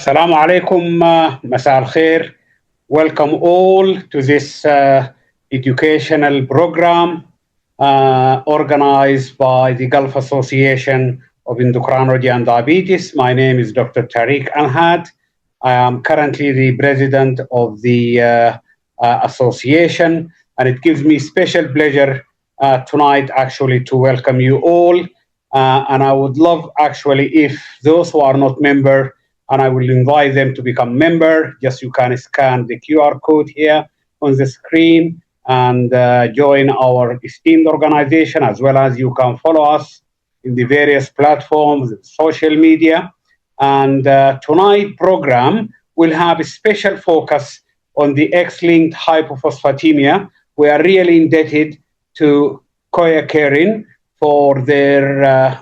Assalamu alaikum, Masa al Khair. Welcome all to this educational program organized by the Gulf Association of Endocrinology and Diabetes. My name is Dr. Tariq Anhad. I am currently the president of the association, and it gives me special pleasure tonight actually to welcome you all. And I would love actually if those who are not member, and I will invite them to become member. Just you can scan the QR code here on the screen and join our esteemed organization, as well as you can follow us in the various platforms, social media. And tonight program will have a special focus on the X-linked hypophosphatemia. We are really indebted to Koya Caring for their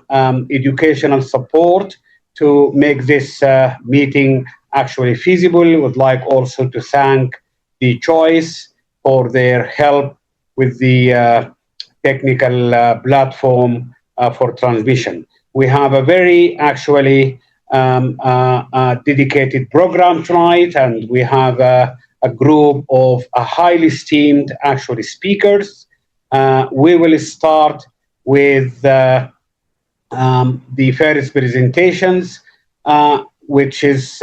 educational support to make this meeting actually feasible. We would like also to thank the Choice for their help with the technical platform for transmission. We have a very actually dedicated program tonight, and we have a group of highly esteemed actually speakers. We will start with the first presentations, which is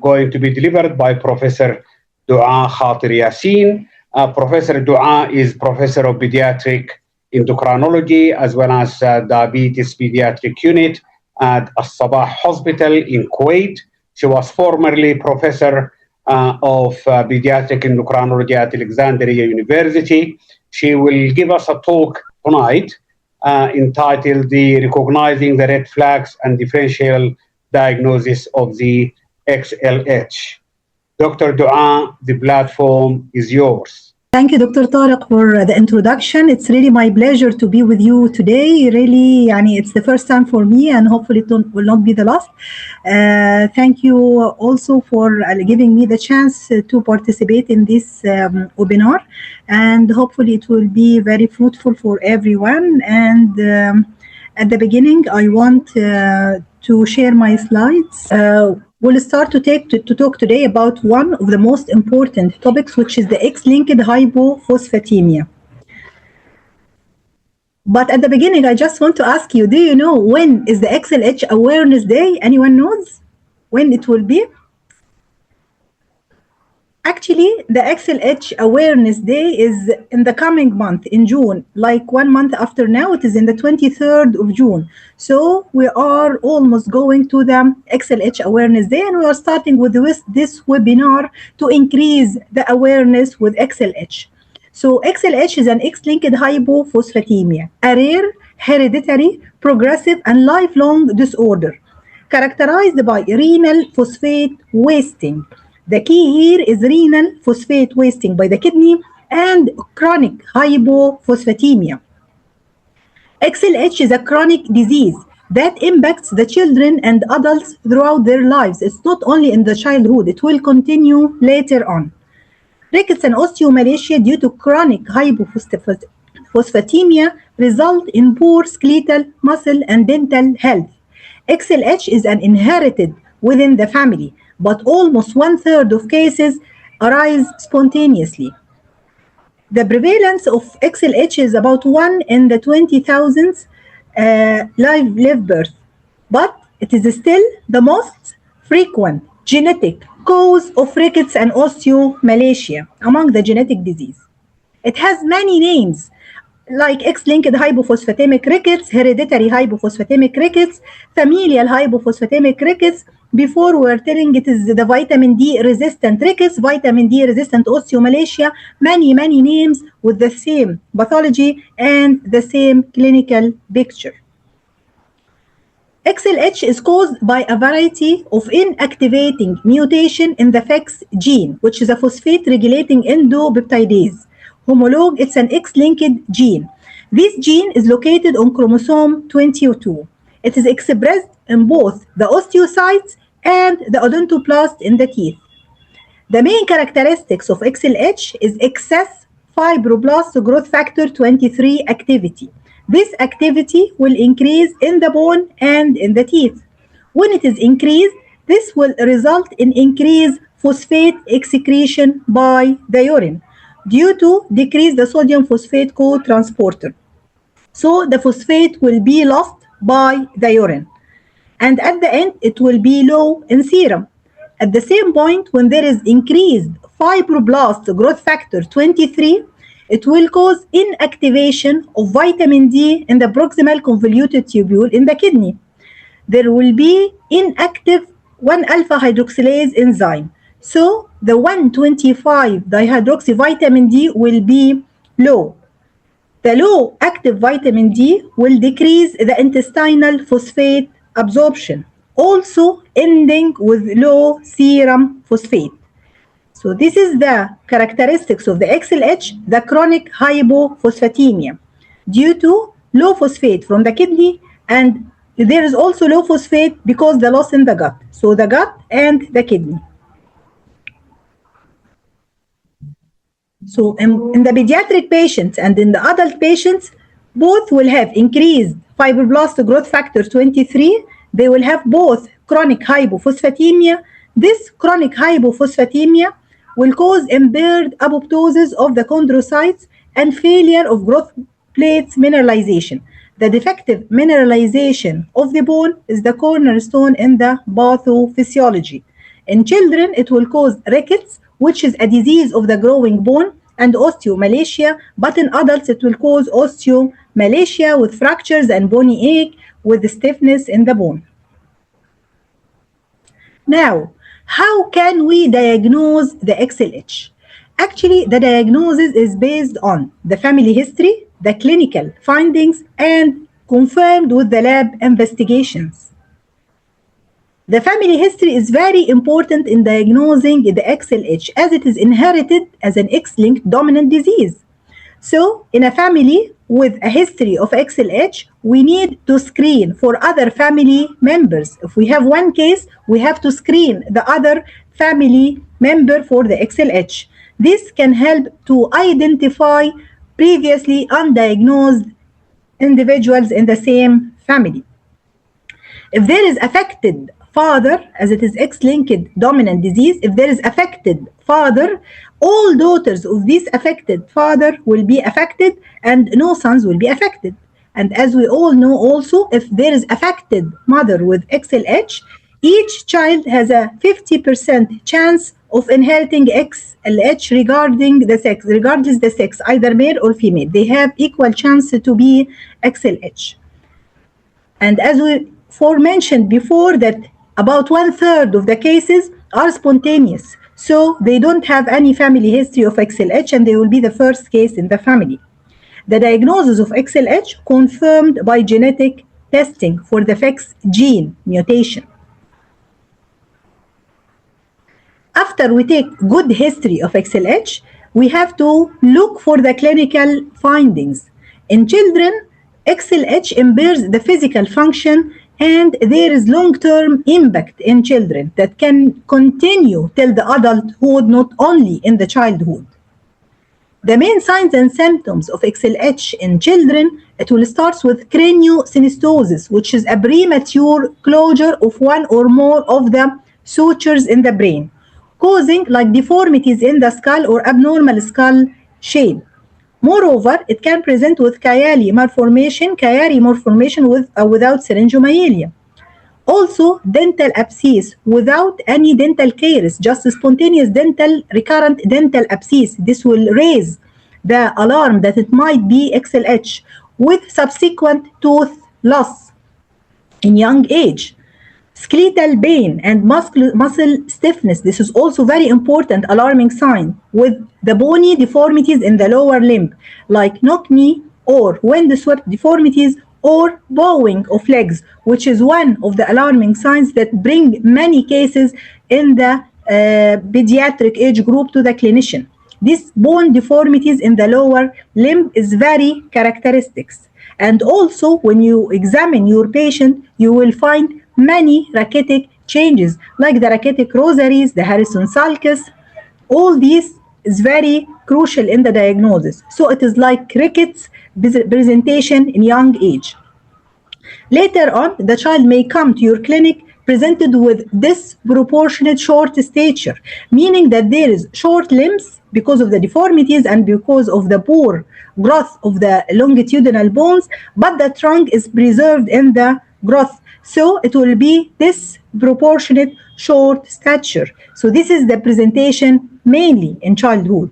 going to be delivered by Professor Dua Khatir Yassin. Professor Dua is Professor of Pediatric Endocrinology as well as Diabetes Pediatric Unit at Al-Sabah Hospital in Kuwait. She was formerly Professor of Pediatric Endocrinology at Alexandria University. She will give us a talk tonight entitled the Recognizing the Red Flags and Differential Diagnosis of the XLH. Dr. Dua, the platform is yours. Thank you, Dr. Tariq, for the introduction. It's really my pleasure to be with you today. Really, it's the first time for me, and hopefully it will not be the last. Thank you also for giving me the chance to participate in this webinar, and hopefully it will be very fruitful for everyone. And at the beginning, I want to share my slides. We'll start to talk today about one of the most important topics, which is the X-linked hypophosphatemia. But at the beginning, I just want to ask you, do you know when is the XLH Awareness Day? Anyone knows when it will be? Actually, the XLH Awareness Day is in the coming month, in June, like 1 month after now. It is in the 23rd of June. So we are almost going to the XLH Awareness Day, and we are starting with this webinar to increase the awareness with XLH. So XLH is an X-linked hypophosphatemia, a rare, hereditary, progressive, and lifelong disorder characterized by renal phosphate wasting. The key here is renal phosphate wasting by the kidney and chronic hypophosphatemia. XLH is a chronic disease that impacts the children and adults throughout their lives. It's not only in the childhood, it will continue later on. Rickets and osteomalacia due to chronic hypophosphatemia result in poor skeletal, muscle, and dental health. XLH is an inherited within the family, but almost 1/3 of cases arise spontaneously. The prevalence of XLH is about 1 in the 20,000 live birth, but it is still the most frequent genetic cause of rickets and osteomalacia among the genetic disease. It has many names, like X-linked hypophosphatemic rickets, hereditary hypophosphatemic rickets, familial hypophosphatemic rickets. Before we were telling it is the vitamin D resistant rickets, vitamin D resistant osteomalacia, many names with the same pathology and the same clinical picture. XLH is caused by a variety of inactivating mutation in the FEX gene, which is a phosphate regulating endopeptidase. Homologue, it's an X-linked gene. This gene is located on chromosome 22. It is expressed in both the osteocytes and the odontoblast in the teeth. The main characteristics of XLH is excess fibroblast growth factor 23 activity. This activity will increase in the bone and in the teeth. When it is increased, This will result in increased phosphate excretion by the urine due to decrease the sodium phosphate co-transporter. So the phosphate will be lost by the urine. And at the end, it will be low in serum. At the same point, when there is increased fibroblast growth factor 23, it will cause inactivation of vitamin D in the proximal convoluted tubule in the kidney. There will be inactive 1-alpha hydroxylase enzyme. So the 125 dihydroxyvitamin D will be low. The low active vitamin D will decrease the intestinal phosphate absorption, also ending with low serum phosphate. So this is the characteristics of the XLH, the chronic hypophosphatemia, due to low phosphate from the kidney, and there is also low phosphate because the loss in the gut. So the gut and the kidney. So in the pediatric patients and in the adult patients, both will have increased fibroblast growth factor 23. They will have both chronic hypophosphatemia. This chronic hypophosphatemia will cause impaired apoptosis of the chondrocytes and failure of growth plates mineralization. The defective mineralization of the bone is the cornerstone in the pathophysiology. In children, it will cause rickets, which is a disease of the growing bone, and osteomalacia, but in adults it will cause osteomalacia with fractures and bony ache with stiffness in the bone. Now, how can we diagnose the XLH? Actually, the diagnosis is based on the family history, the clinical findings, and confirmed with the lab investigations. The family history is very important in diagnosing the XLH as it is inherited as an X-linked dominant disease. So, in a family with a history of XLH, we need to screen for other family members. If we have one case, we have to screen the other family member for the XLH. This can help to identify previously undiagnosed individuals in the same family. If there is affected father, as it is X-linked dominant disease, if there is affected father, all daughters of this affected father will be affected and no sons will be affected. And as we all know also, if there is affected mother with XLH, each child has a 50% chance of inheriting XLH regardless the sex, either male or female. They have equal chance to be XLH. And as we forementioned before, that about 1/3 of the cases are spontaneous. So they don't have any family history of XLH and they will be the first case in the family. The diagnosis of XLH confirmed by genetic testing for the FX gene mutation. After we take good history of XLH, we have to look for the clinical findings. In children, XLH impairs the physical function and there is long-term impact in children that can continue till the adulthood, not only in the childhood. The main signs and symptoms of XLH in children, it will start with craniosynostosis, which is a premature closure of one or more of the sutures in the brain, causing like deformities in the skull or abnormal skull shape. Moreover, it can present with Chiari malformation with without syringomyelia. Also, dental abscess without any dental caries, just spontaneous recurrent dental abscess. This will raise the alarm that it might be XLH with subsequent tooth loss in young age. Skeletal pain and muscle stiffness. This is also very important alarming sign with the bony deformities in the lower limb, like knock-knee or wind-swept deformities or bowing of legs, which is one of the alarming signs that bring many cases in the pediatric age group to the clinician. This bone deformities in the lower limb is very characteristics. And also, when you examine your patient, you will find many rachitic changes, like the rachitic rosaries, the Harrison sulcus. All these is very crucial in the diagnosis. So it is like rickets presentation in young age. Later on, the child may come to your clinic presented with disproportionate short stature, meaning that there is short limbs because of the deformities and because of the poor growth of the longitudinal bones, but the trunk is preserved in the growth. So it will be disproportionate short stature. So this is the presentation mainly in childhood.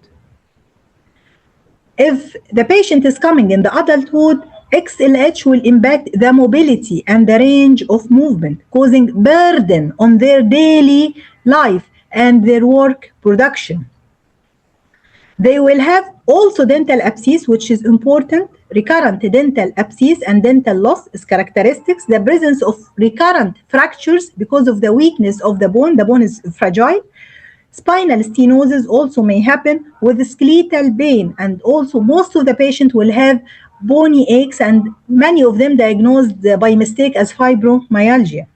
If the patient is coming in the adulthood, XLH will impact the mobility and the range of movement, causing burden on their daily life and their work production. They will have also dental abscess, which is important. Recurrent dental abscess and dental loss is characteristics. The presence of recurrent fractures because of the weakness of the bone. The bone is fragile. Spinal stenosis also may happen with skeletal pain, and also most of the patient will have bony aches, and many of them diagnosed by mistake as fibromyalgia.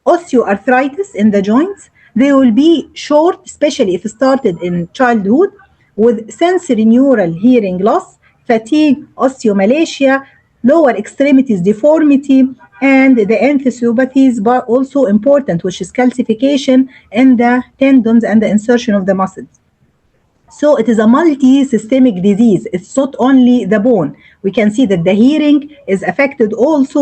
Osteoarthritis in the joints, they will be short, especially if started in childhood, with sensory neural hearing loss, fatigue, osteomalacia, lower extremities deformity, and the enthesiopathies, but also important, which is calcification in the tendons and the insertion of the muscles. So it is a multi-systemic disease. It's not only the bone. We can see that the hearing is affected also,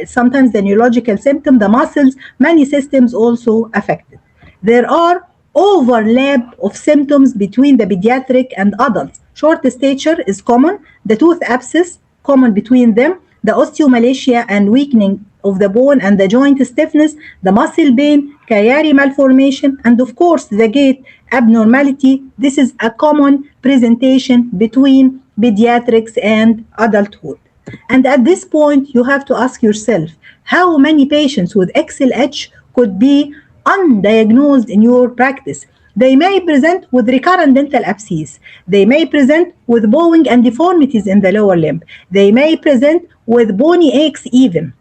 sometimes the neurological symptom, the muscles, many systems also affected. There are overlap of symptoms between the pediatric and adults. Short stature is common, the tooth abscess common between them, the osteomalacia and weakening of the bone and the joint stiffness, the muscle pain, Chiari malformation, and of course the gait abnormality. This is a common presentation between pediatrics and adulthood. And at this point, you have to ask yourself, how many patients with XLH could be undiagnosed in your practice? They may present with recurrent dental abscess. They may present with bowing and deformities in the lower limb. They may present with bony aches even.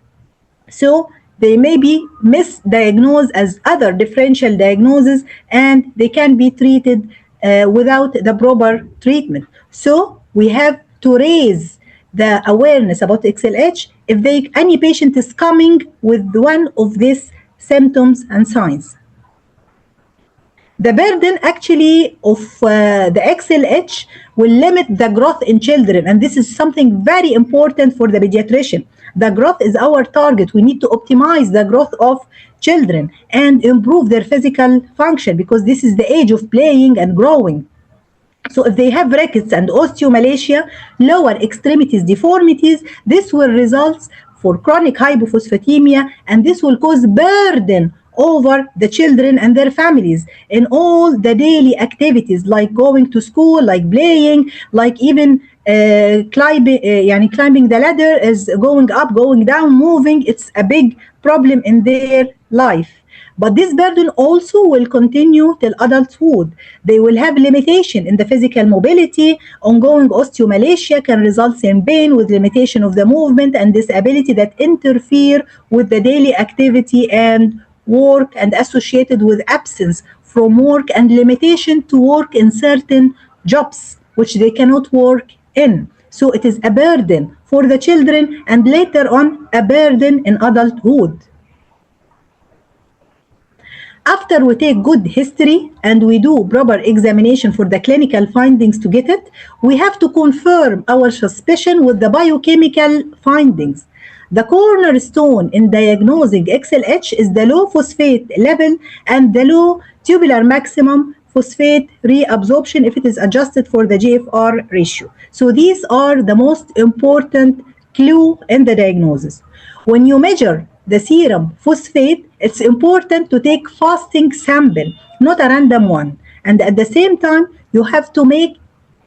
So they may be misdiagnosed as other differential diagnoses, and they can be treated without the proper treatment. So we have to raise the awareness about XLH if any patient is coming with one of these symptoms and signs. The burden actually of the XLH will limit the growth in children, and this is something very important for the pediatrician. The growth is our target. We need to optimize the growth of children and improve their physical function, because this is the age of playing and growing. So if they have rickets and osteomalacia, lower extremities deformities, this will result for chronic hypophosphatemia, and this will cause burden over the children and their families in all the daily activities, like going to school, like playing, like even climbing the ladder, is going up, going down, moving. It's a big problem in their life. But this burden also will continue till adulthood. They will have limitation in the physical mobility. Ongoing osteomalacia can result in pain with limitation of the movement and disability that interfere with the daily activity and work, and associated with absence from work and limitation to work in certain jobs which they cannot work in. So it is a burden for the children, and later on a burden in adulthood. After we take good history and we do proper examination for the clinical findings to get it, we have to confirm our suspicion with the biochemical findings. The cornerstone in diagnosing XLH is the low phosphate level and the low tubular maximum phosphate reabsorption if it is adjusted for the GFR ratio. So these are the most important clue in the diagnosis. When you measure the serum phosphate, it's important to take fasting sample, not a random one. And at the same time, you have to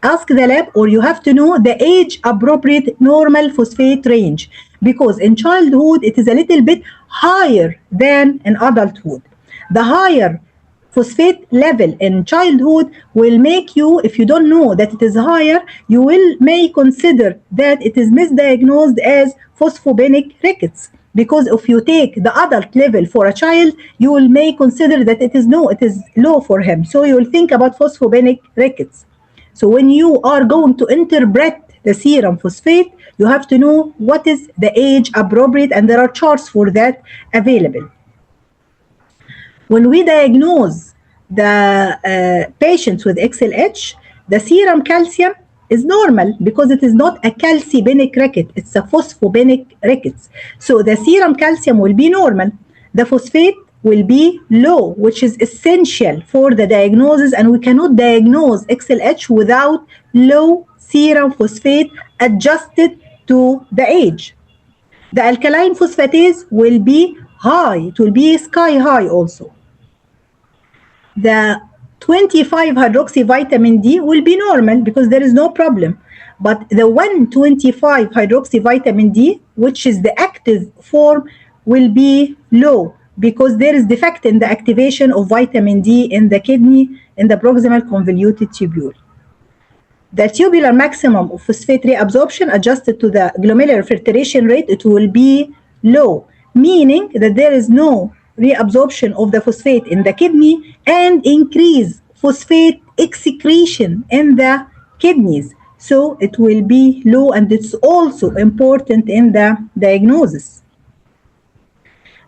ask the lab, or you have to know the age appropriate normal phosphate range, because in childhood it is a little bit higher than in adulthood. The higher phosphate level in childhood will make you, if you don't know that it is higher, you may consider that it is misdiagnosed as phosphogenic rickets. Because if you take the adult level for a child, you may consider that it is low for him. So you will think about phosphogenic rickets. So when you are going to interpret the serum phosphate, you have to know what is the age appropriate, and there are charts for that available. When we diagnose the patients with XLH, the serum calcium is normal because it is not a calcibinic ricket, it's a phosphobinic ricket. So the serum calcium will be normal. The phosphate will be low, which is essential for the diagnosis, and we cannot diagnose XLH without low serum phosphate adjusted to the age. The alkaline phosphatase will be high, it will be sky high also. The 25 hydroxy vitamin D will be normal because there is no problem. But the 125 hydroxy vitamin D, which is the active form, will be low because there is defect in the activation of vitamin D in the kidney in the proximal convoluted tubule. The tubular maximum of phosphate reabsorption adjusted to the glomerular filtration rate, it will be low, meaning that there is no reabsorption of the phosphate in the kidney and increase phosphate excretion in the kidneys. So it will be low, and it's also important in the diagnosis.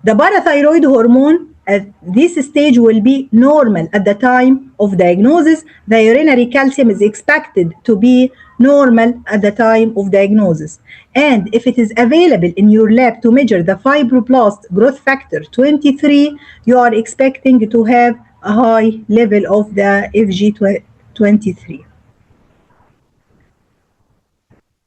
The parathyroid hormone at this stage will be normal at the time of diagnosis. The urinary calcium is expected to be normal at the time of diagnosis. And if it is available in your lab to measure the fibroblast growth factor 23, you are expecting to have a high level of the FG23.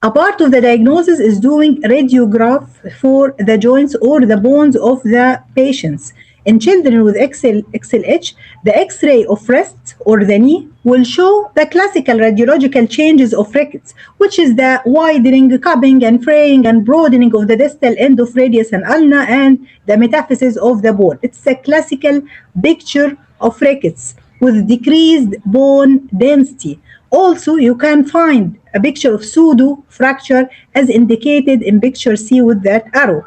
A part of the diagnosis is doing radiograph for the joints or the bones of the patients. In children with XLH, the X-ray of wrist or the knee will show the classical radiological changes of rickets, which is the widening, cupping, and fraying and broadening of the distal end of radius and ulna and the metaphysis of the bone. It's a classical picture of rickets with decreased bone density. Also, you can find a picture of pseudo fracture as indicated in picture C with that arrow.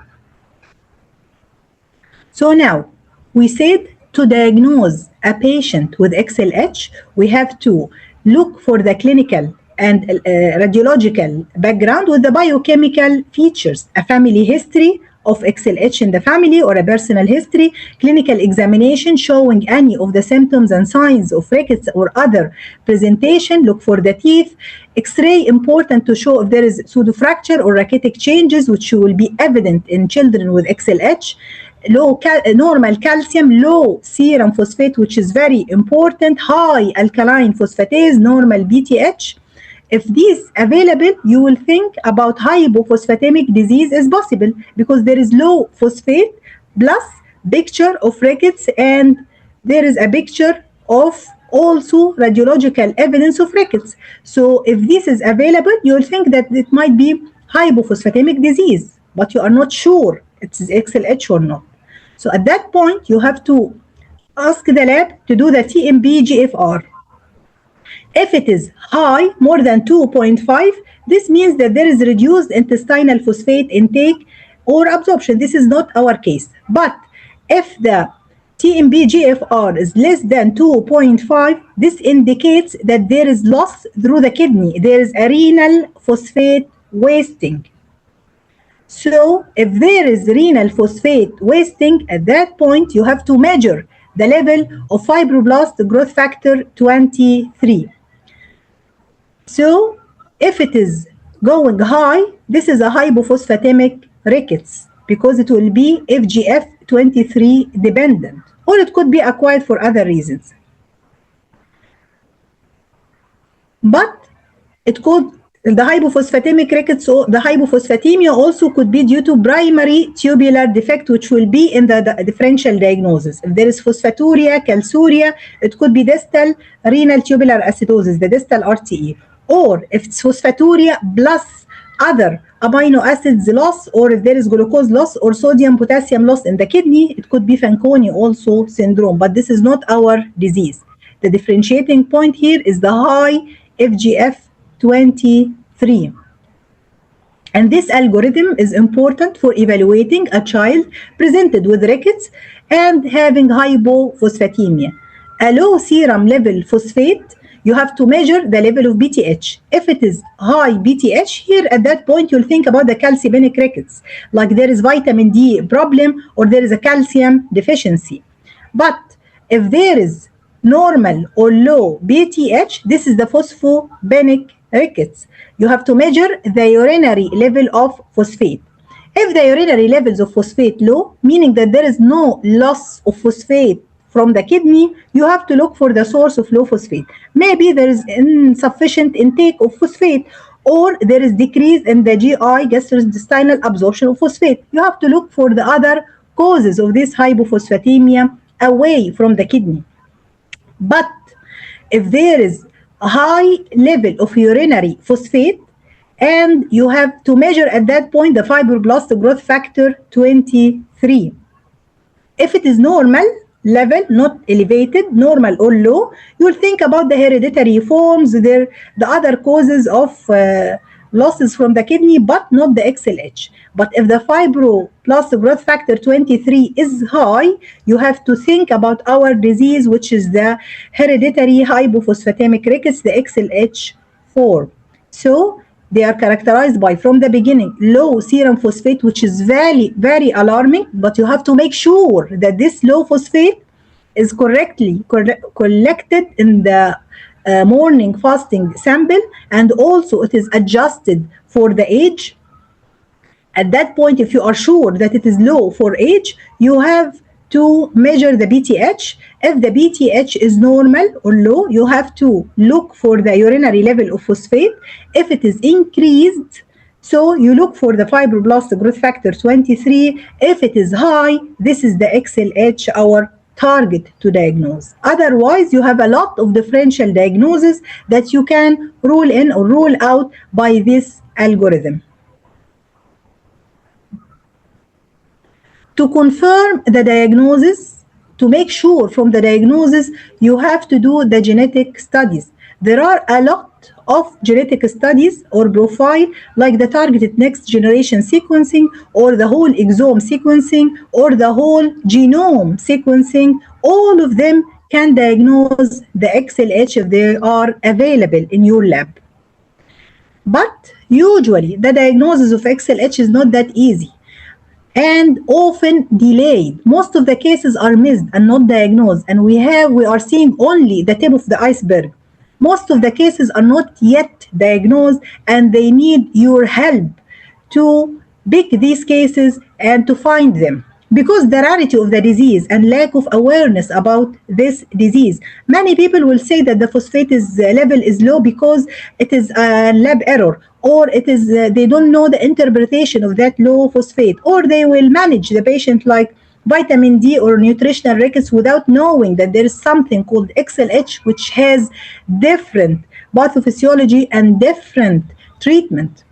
So now, we said to diagnose a patient with XLH, we have to look for the clinical and radiological background with the biochemical features, a family history of XLH in the family or a personal history, clinical examination showing any of the symptoms and signs of rickets or other presentation, look for the teeth, X-ray important to show if there is pseudofracture or rachitic changes, which will be evident in children with XLH, normal calcium, low serum phosphate, which is very important, high alkaline phosphatase, normal BTH. If these available, you will think about hypophosphatemic disease is possible because there is low phosphate plus picture of rickets, and there is a picture of also radiological evidence of rickets. So if this is available, you will think that it might be hypophosphatemic disease, but you are not sure it's XLH or not. So at that point, you have to ask the lab to do the TMB GFR. If it is high, more than 2.5, this means that there is reduced intestinal phosphate intake or absorption. This is not our case. But if the TMB GFR is less than 2.5, this indicates that there is loss through the kidney. There is a renal phosphate wasting. So if there is renal phosphate wasting, at that point you have to measure the level of fibroblast growth factor 23. So if it is going high, this is a hypophosphatemic rickets because it will be FGF23 dependent, or it could be acquired for other reasons. But it could, the hypophosphatemic rickets, so the hypophosphatemia also could be due to primary tubular defect, which will be in the differential diagnosis. If there is phosphaturia, calciuria, it could be distal renal tubular acidosis, the distal RTE. Or if it's phosphaturia plus other amino acids loss, or if there is glucose loss or sodium potassium loss in the kidney, it could be Fanconi also syndrome, but this is not our disease. The differentiating point here is the high FGF23. And this algorithm is important for evaluating a child presented with rickets and having hypophosphatemia. A low serum level phosphate you have to measure the level of BTH. If it is high BTH, here at that point you'll think about the calcimic rickets, like there is vitamin D problem or there is a calcium deficiency. But if there is normal or low BTH, this is the phosphobenign rickets. You have to measure the urinary level of phosphate. If the urinary levels of phosphate low, meaning that there is no loss of phosphate from the kidney, you have to look for the source of low phosphate. Maybe there is insufficient intake of phosphate, or there is decrease in the GI gastrointestinal absorption of phosphate. You have to look for the other causes of this hypophosphatemia away from the kidney. But if there is a high level of urinary phosphate, and you have to measure at that point the fibroblast growth factor 23. If it is normal level, not elevated, normal or low, you'll think about the hereditary forms, the other causes of losses from the kidney, but not the XLH. But if the fibroblast growth factor 23 is high, you have to think about our disease, which is the hereditary hypophosphatemic rickets, the XLH form. So they are characterized by, from the beginning, low serum phosphate, which is very, very alarming, but you have to make sure that this low phosphate is correctly collected in the morning fasting sample, and also it is adjusted for the age. At that point, if you are sure that it is low for age, you have to measure the BTH. If the BTH is normal or low, you have to look for the urinary level of phosphate. If it is increased, so you look for the fibroblast growth factor 23. If it is high, this is the XLH, our target to diagnose. Otherwise, you have a lot of differential diagnoses that you can rule in or rule out by this algorithm. To confirm the diagnosis, to make sure from the diagnosis, you have to do the genetic studies. There are a lot of genetic studies or profile, like the targeted next generation sequencing, or the whole exome sequencing, or the whole genome sequencing. All of them can diagnose the XLH if they are available in your lab. But usually the diagnosis of XLH is not that easy and often delayed. Most of the cases are missed and not diagnosed, and we are seeing only the tip of the iceberg. Most of the cases are not yet diagnosed, and they need your help to pick these cases and to find them. Because the rarity of the disease and lack of awareness about this disease, many people will say that the phosphate level is low because it is a lab error, or it is they don't know the interpretation of that low phosphate, or they will manage the patient like vitamin D or nutritional rickets without knowing that there is something called XLH, which has different pathophysiology and different treatment.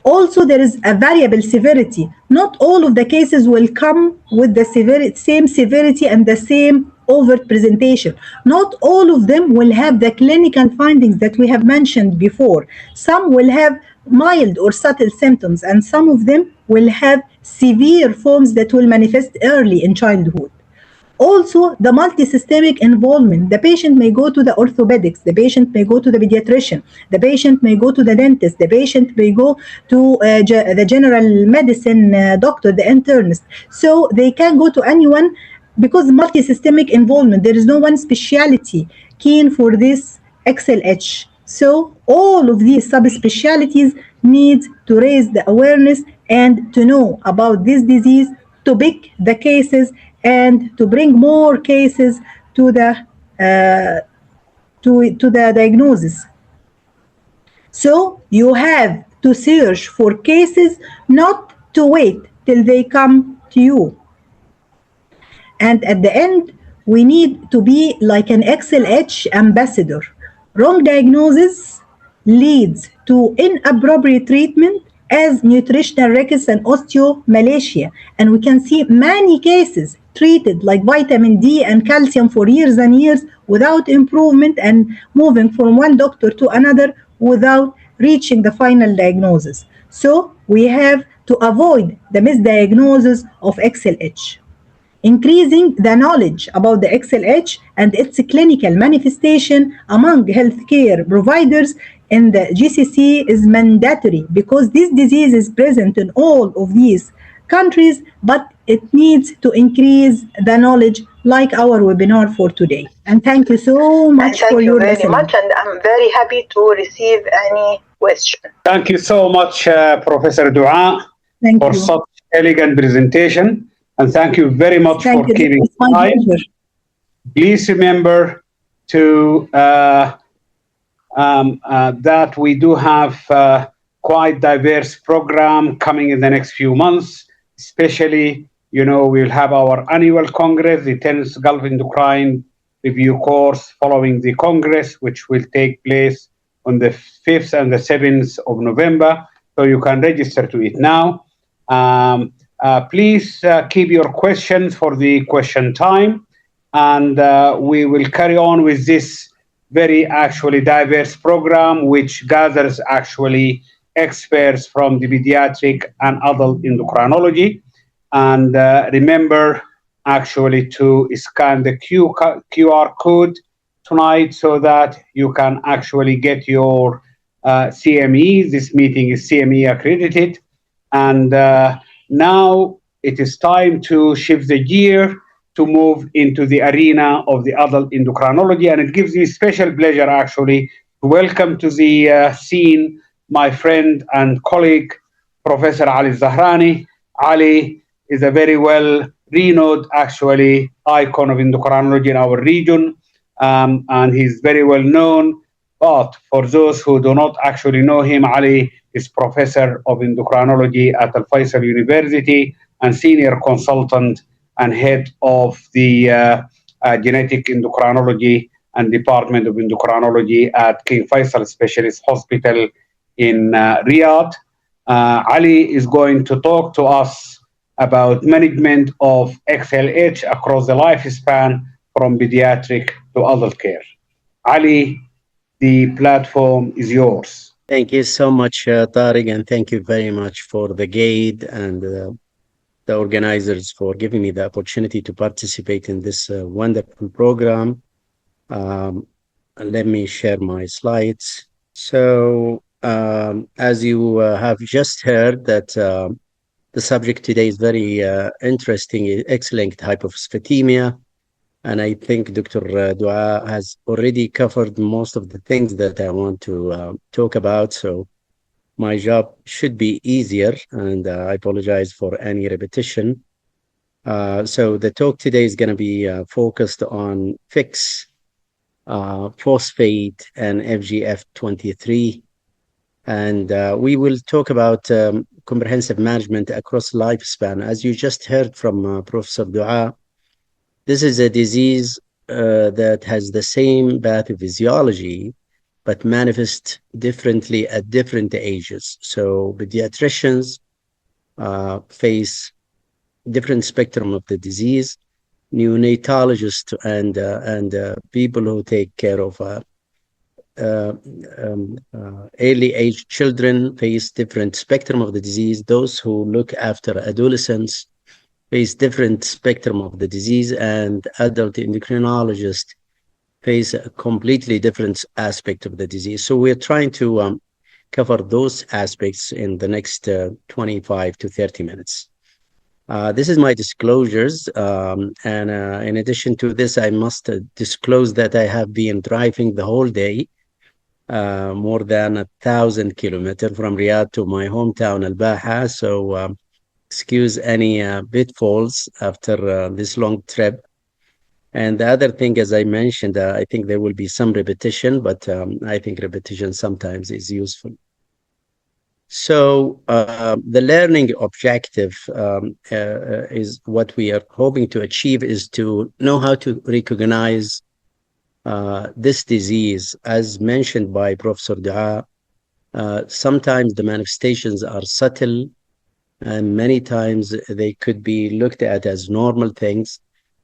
Also, there is a variable severity. Not all of the cases will come with the same severity and the same overt presentation. Not all of them will have the clinical findings that we have mentioned before. Some will have mild or subtle symptoms, and some of them will have severe forms that will manifest early in childhood. Also, the multisystemic involvement. The patient may go to the orthopedics, the patient may go to the pediatrician, the patient may go to the dentist, the patient may go to the general medicine doctor, the internist. So they can go to anyone because multisystemic involvement. There is no one specialty keen for this XLH. So all of these subspecialties need to raise the awareness and to know about this disease, to pick the cases, and to bring more cases to the diagnosis. So you have to search for cases, not to wait till they come to you. And at the end, we need to be like an XLH ambassador. Wrong diagnosis leads to inappropriate treatment as nutritional rickets and osteomalacia. And we can see many cases treated like vitamin D and calcium for years and years without improvement, and moving from one doctor to another without reaching the final diagnosis. So we have to avoid the misdiagnosis of XLH. Increasing the knowledge about the XLH and its clinical manifestation among healthcare providers in the GCC is mandatory because this disease is present in all of these countries, but it needs to increase the knowledge like our webinar for today. And thank you so And much for thank you your very listening. much, and I'm very happy to receive any question. Thank you so much, Professor Dua, Thank for you. such elegant presentation. And thank you very much Thank for you. keeping It's my time. pleasure. Please remember to that we do have quite diverse program coming in the next few months. Especially, we'll have our annual Congress, the 10th Gulf Endocrine Review course following the Congress, which will take place on the 5th and the 7th of November. So you can register to it now. Please keep your questions for the question time, and we will carry on with this very actually diverse program, which gathers actually experts from the pediatric and adult endocrinology. And remember actually to scan the QR code tonight so that you can actually get your CME. This meeting is CME accredited. And now it is time to shift the gear to move into the arena of the adult endocrinology. And it gives me special pleasure actually to welcome to the scene my friend and colleague, Professor Ali Zahrani. Ali is a very well renowned actually icon of endocrinology in our region. And he's very well known. But for those who do not actually know him, Ali is professor of endocrinology at Al Faisal University and senior consultant and head of the genetic endocrinology and department of endocrinology at King Faisal Specialist Hospital in Riyadh. Ali is going to talk to us about management of XLH across the lifespan from pediatric to adult care. Ali, the platform is yours. Thank you so much, Tariq, and thank you very much for the GAED and the organizers for giving me the opportunity to participate in this wonderful program. Let me share my slides. So, as you have just heard, that the subject today is very interesting, X-linked hypophosphatemia. And I think Dr. Dua has already covered most of the things that I want to talk about. So my job should be easier, and I apologize for any repetition. So the talk today is going to be focused on FIX, phosphate, and FGF23. And we will talk about comprehensive management across lifespan. As you just heard from Professor Dua, this is a disease that has the same pathophysiology, but manifests differently at different ages. So pediatricians face different spectrum of the disease. Neonatologists and people who take care of early age children face different spectrum of the disease. Those who look after adolescents face different spectrum of the disease, and adult endocrinologists face a completely different aspect of the disease. So we're trying to cover those aspects in the next 25 to 30 minutes. This is my disclosures. And in addition to this, I must disclose that I have been driving the whole day, more than 1,000 kilometers from Riyadh to my hometown, Al-Baha. So excuse any pitfalls after this long trip. And the other thing, as I mentioned, I think there will be some repetition, but I think repetition sometimes is useful. So the learning objective is what we are hoping to achieve, is to know how to recognize this disease. As mentioned by Professor Dua, sometimes the manifestations are subtle, and many times they could be looked at as normal things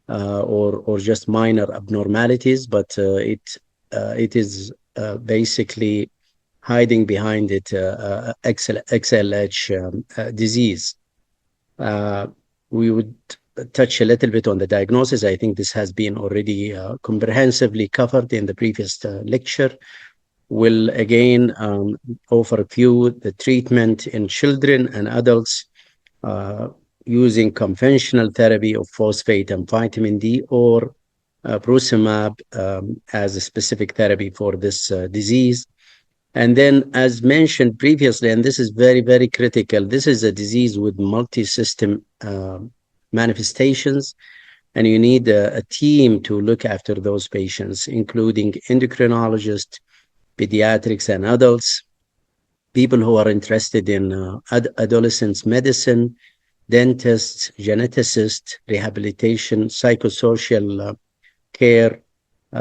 or just minor abnormalities, but it is basically hiding behind it XLH disease. We would touch a little bit on the diagnosis. I think this has been already comprehensively covered in the previous lecture. We'll again offer a few the treatment in children and adults using conventional therapy of phosphate and vitamin D, or brucimab as a specific therapy for this disease. And then, as mentioned previously, and this is very, very critical, this is a disease with multi-system manifestations, and you need a team to look after those patients, including endocrinologists, pediatrics and adults, people who are interested in adolescents medicine, dentists, geneticists, rehabilitation, psychosocial care.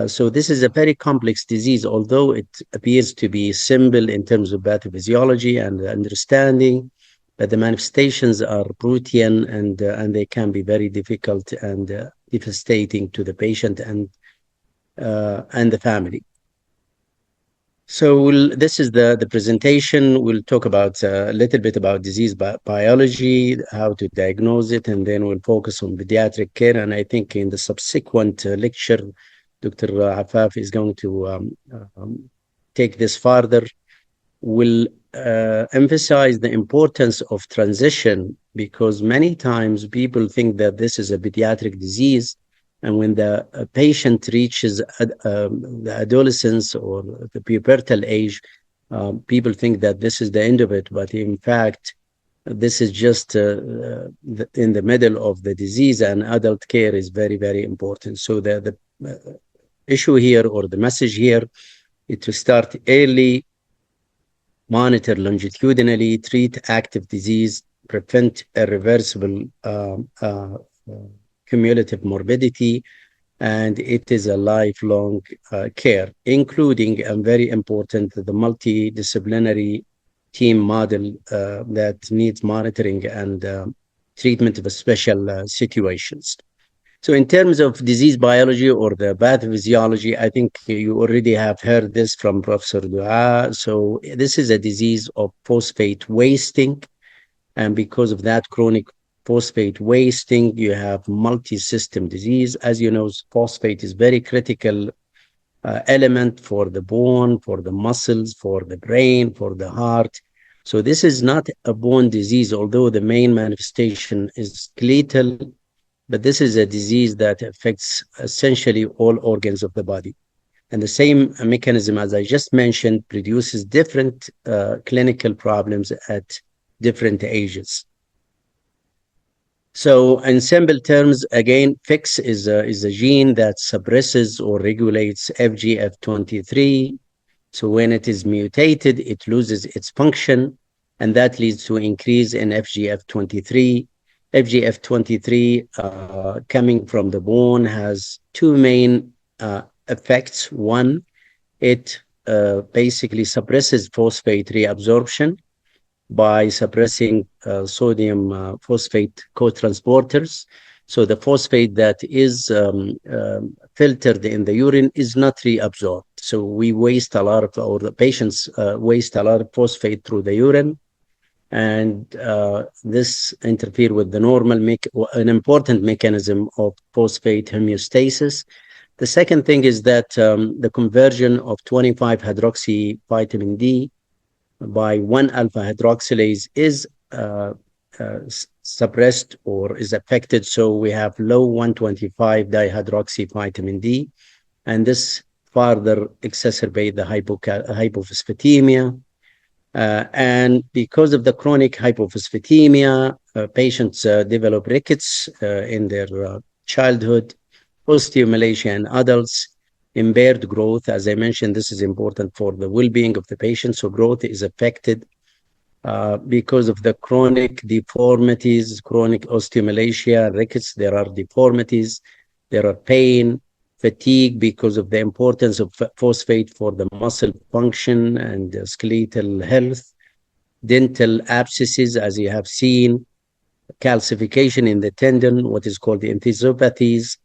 So this is a very complex disease, although it appears to be simple in terms of pathophysiology and understanding, but the manifestations are routine and they can be very difficult and devastating to the patient and the family. So this is the presentation. We'll talk about a little bit about disease biology, how to diagnose it, and then we'll focus on pediatric care. And I think in the subsequent lecture, Dr. Afaf is going to take this further. We'll emphasize the importance of transition, because many times people think that this is a pediatric disease, and when the patient reaches the adolescence or the pubertal age, people think that this is the end of it. But in fact, this is just in the middle of the disease, and adult care is very, very important. So the issue here, or the message here, is to start early, monitor longitudinally, treat active disease, prevent irreversible cumulative morbidity, and it is a lifelong care, including, and very important, the multidisciplinary team model that needs monitoring and treatment of special situations. So in terms of disease biology or the pathophysiology, I think you already have heard this from Professor Dua. So this is a disease of phosphate wasting, and because of that chronic phosphate wasting, you have multi-system disease. As you know, phosphate is very critical element for the bone, for the muscles, for the brain, for the heart. So this is not a bone disease, although the main manifestation is skeletal, but this is a disease that affects essentially all organs of the body. And the same mechanism, as I just mentioned, produces different clinical problems at different ages. So in simple terms, again, FIX is a gene that suppresses or regulates FGF23. So when it is mutated, it loses its function, and that leads to increase in FGF23. FGF23 coming from the bone has two main effects. One, it basically suppresses phosphate reabsorption by suppressing sodium phosphate co-transporters. So the phosphate that is filtered in the urine is not reabsorbed. So we waste a lot of, or the patients waste a lot of phosphate through the urine. And this interferes with the normal, an important mechanism of phosphate homeostasis. The second thing is that the conversion of 25-hydroxy vitamin D by 1-alpha hydroxylase is suppressed or is affected. So we have low 125-dihydroxy vitamin D, and this further exacerbates the hypophosphatemia. And because of the chronic hypophosphatemia, patients develop rickets in their childhood, osteomalacia in adults, impaired growth. As I mentioned, this is important for the well-being of the patient. So growth is affected because of the chronic deformities, chronic osteomalacia, rickets. There are deformities, there are pain, fatigue because of the importance of phosphate for the muscle function and skeletal health, dental abscesses, as you have seen, calcification in the tendon, what is called the enthesopathies,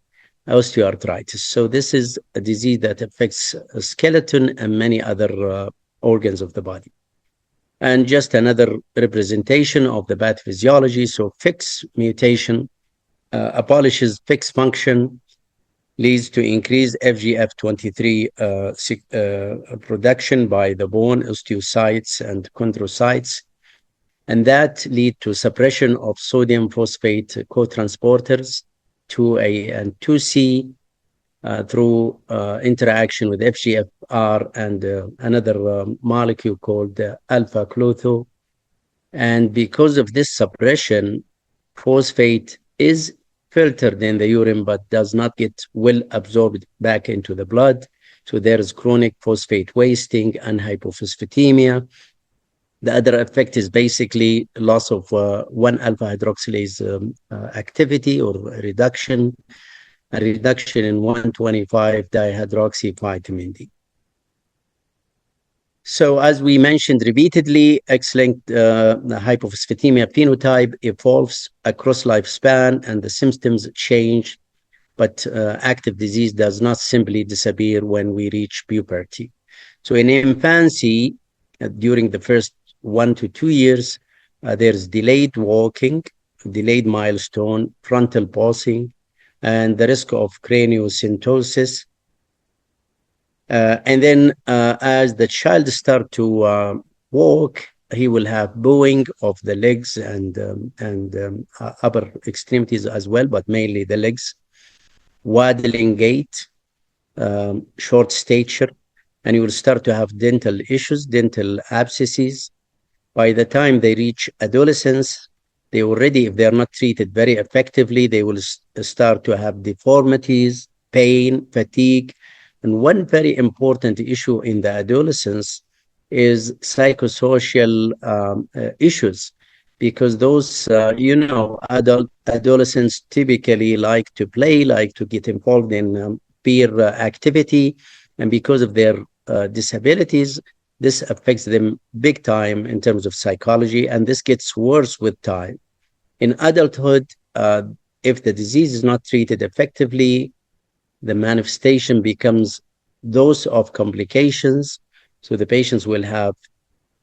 osteoarthritis. So this is a disease that affects a skeleton and many other organs of the body. And just another representation of the pathophysiology. So FIX mutation abolishes fixed function, leads to increased FGF23 production by the bone osteocytes and chondrocytes, and that lead to suppression of sodium phosphate cotransporters 2A and 2C through interaction with FGFR and another molecule called alpha-klotho. And because of this suppression, phosphate is filtered in the urine but does not get well absorbed back into the blood. So there is chronic phosphate wasting and hypophosphatemia. The other effect is basically loss of 1-alpha hydroxylase activity or reduction, a reduction in 1,25 dihydroxy vitamin D. So as we mentioned repeatedly, X-linked hypophosphatemia phenotype evolves across lifespan and the symptoms change, but active disease does not simply disappear when we reach puberty. So in infancy, during the first 1 to 2 years, there's delayed walking, delayed milestone, frontal pausing, and the risk of craniosynostosis. And then as the child starts to walk, he will have bowing of the legs and upper extremities as well, but mainly the legs, waddling gait, short stature, and you will start to have dental issues, dental abscesses. By the time they reach adolescence, they already, if they are not treated very effectively, they will start to have deformities, pain, fatigue. And one very important issue in the adolescence is psychosocial issues, because those, adolescents typically like to play, like to get involved in peer activity. And because of their disabilities, this affects them big time in terms of psychology, and this gets worse with time. In adulthood, if the disease is not treated effectively, the manifestation becomes those of complications. So the patients will have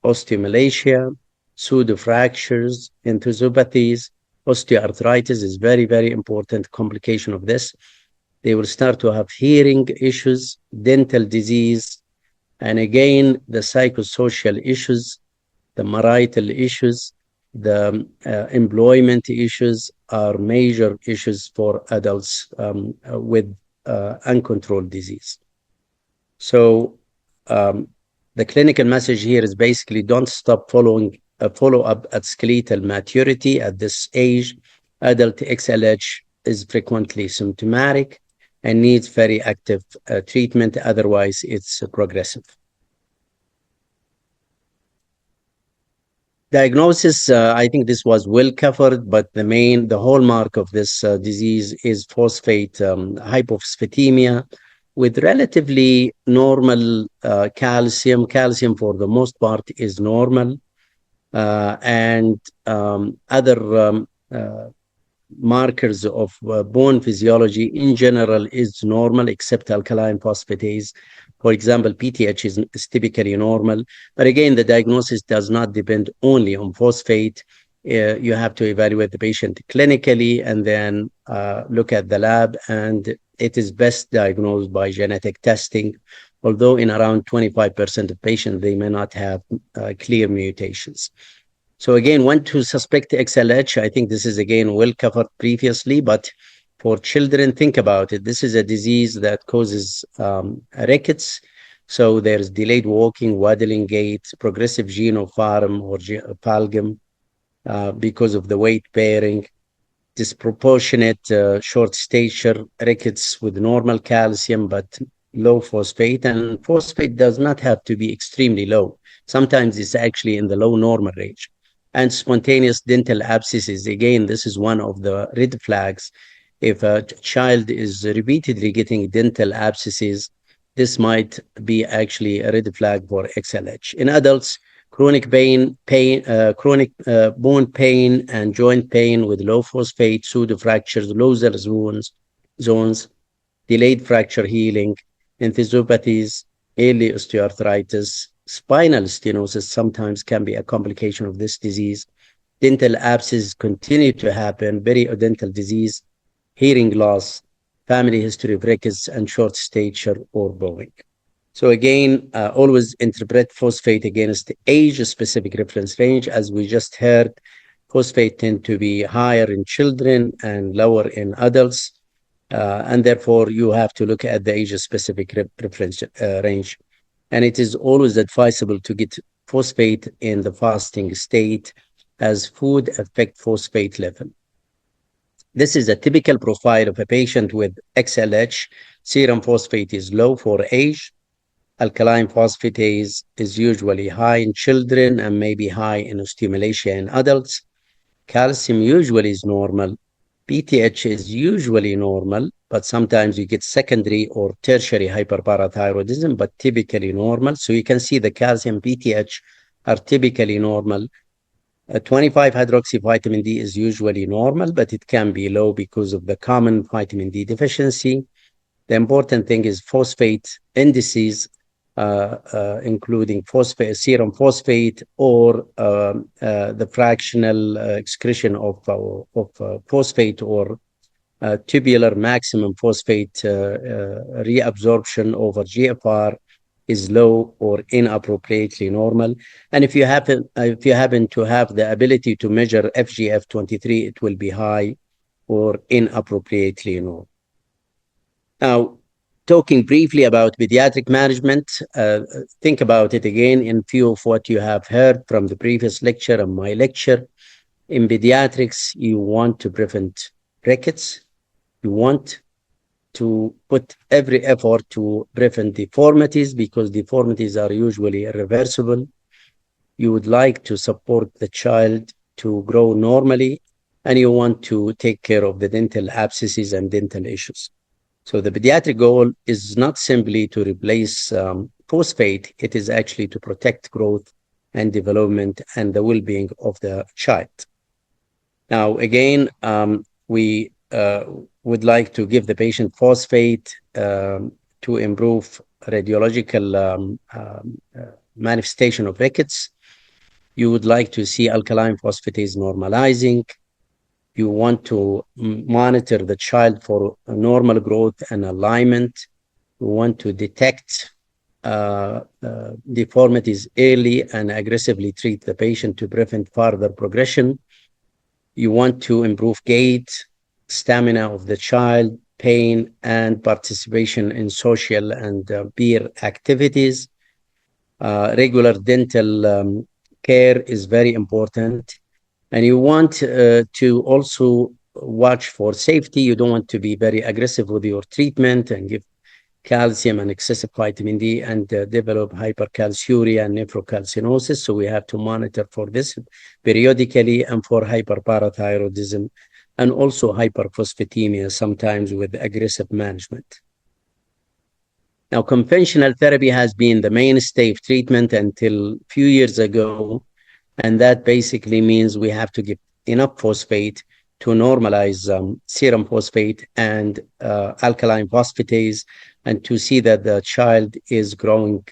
osteomalacia, pseudofractures, enthesopathies, osteoarthritis is very, very important complication of this. They will start to have hearing issues, dental disease, and again, the psychosocial issues, the marital issues, the employment issues are major issues for adults with uncontrolled disease. So the clinical message here is basically don't stop following follow-up at skeletal maturity at this age. Adult XLH is frequently symptomatic and needs very active treatment, otherwise it's progressive. Diagnosis, I think this was well covered, but the hallmark of this disease is phosphate hypophosphatemia with relatively normal calcium. Calcium for the most part is normal, and other markers of bone physiology in general is normal, except alkaline phosphatase. For example, PTH is typically normal, but again, the diagnosis does not depend only on phosphate. You have to evaluate the patient clinically and then look at the lab, and it is best diagnosed by genetic testing, although in around 25% of patients, they may not have clear mutations. So again, when to suspect XLH, I think this is again well covered previously, but for children, think about it. This is a disease that causes rickets. So there's delayed walking, waddling gait, progressive genopharm or palgum because of the weight bearing, disproportionate short stature, rickets with normal calcium, but low phosphate. And phosphate does not have to be extremely low. Sometimes it's actually in the low normal range. And spontaneous dental abscesses, again, this is one of the red flags. If a child is repeatedly getting dental abscesses, this might be actually a red flag for XLH. In adults, chronic chronic bone pain and joint pain with low phosphate, pseudofractures, losal zones, delayed fracture healing, enthesopathies, early osteoarthritis, spinal stenosis sometimes can be a complication of this disease. Dental abscesses continue to happen, periodontal disease, hearing loss, family history of rickets, and short stature or bowing. So again, always interpret phosphate against the age-specific reference range. As we just heard, phosphate tend to be higher in children and lower in adults. And therefore, you have to look at the age-specific reference range. And it is always advisable to get phosphate in the fasting state, as food affect phosphate level. This is a typical profile of a patient with XLH. Serum phosphate is low for age. Alkaline phosphatase is usually high in children and maybe high in osteomalacia in adults. Calcium usually is normal. PTH is usually normal, but sometimes you get secondary or tertiary hyperparathyroidism, but typically normal. So you can see the calcium PTH are typically normal. 25 hydroxy vitamin D is usually normal, but it can be low because of the common vitamin D deficiency. The important thing is phosphate indices, including phosphate, serum phosphate, or the fractional excretion of phosphate, or tubular maximum phosphate reabsorption over GFR is low or inappropriately normal. And if you happen to have the ability to measure FGF23, it will be high or inappropriately normal. Now, talking briefly about pediatric management, think about it again in view of what you have heard from the previous lecture and my lecture. In pediatrics, you want to prevent rickets. You want to put every effort to prevent deformities, because deformities are usually irreversible. You would like to support the child to grow normally, and you want to take care of the dental abscesses and dental issues. So the pediatric goal is not simply to replace phosphate, it is actually to protect growth and development and the well-being of the child. Now, again, we would like to give the patient phosphate to improve radiological manifestation of rickets. You would like to see alkaline phosphatase normalizing. You want to monitor the child for normal growth and alignment. You want to detect deformities early and aggressively treat the patient to prevent further progression. You want to improve gait, stamina of the child, pain, and participation in social and peer activities. Regular dental care is very important. And you want to also watch for safety. You don't want to be very aggressive with your treatment and give calcium and excessive vitamin D and develop hypercalciuria and nephrocalcinosis. So we have to monitor for this periodically, and for hyperparathyroidism and also hyperphosphatemia, sometimes with aggressive management. Now, conventional therapy has been the mainstay of treatment until a few years ago. And that basically means we have to give enough phosphate to normalize serum phosphate and alkaline phosphatase, and to see that the child is growing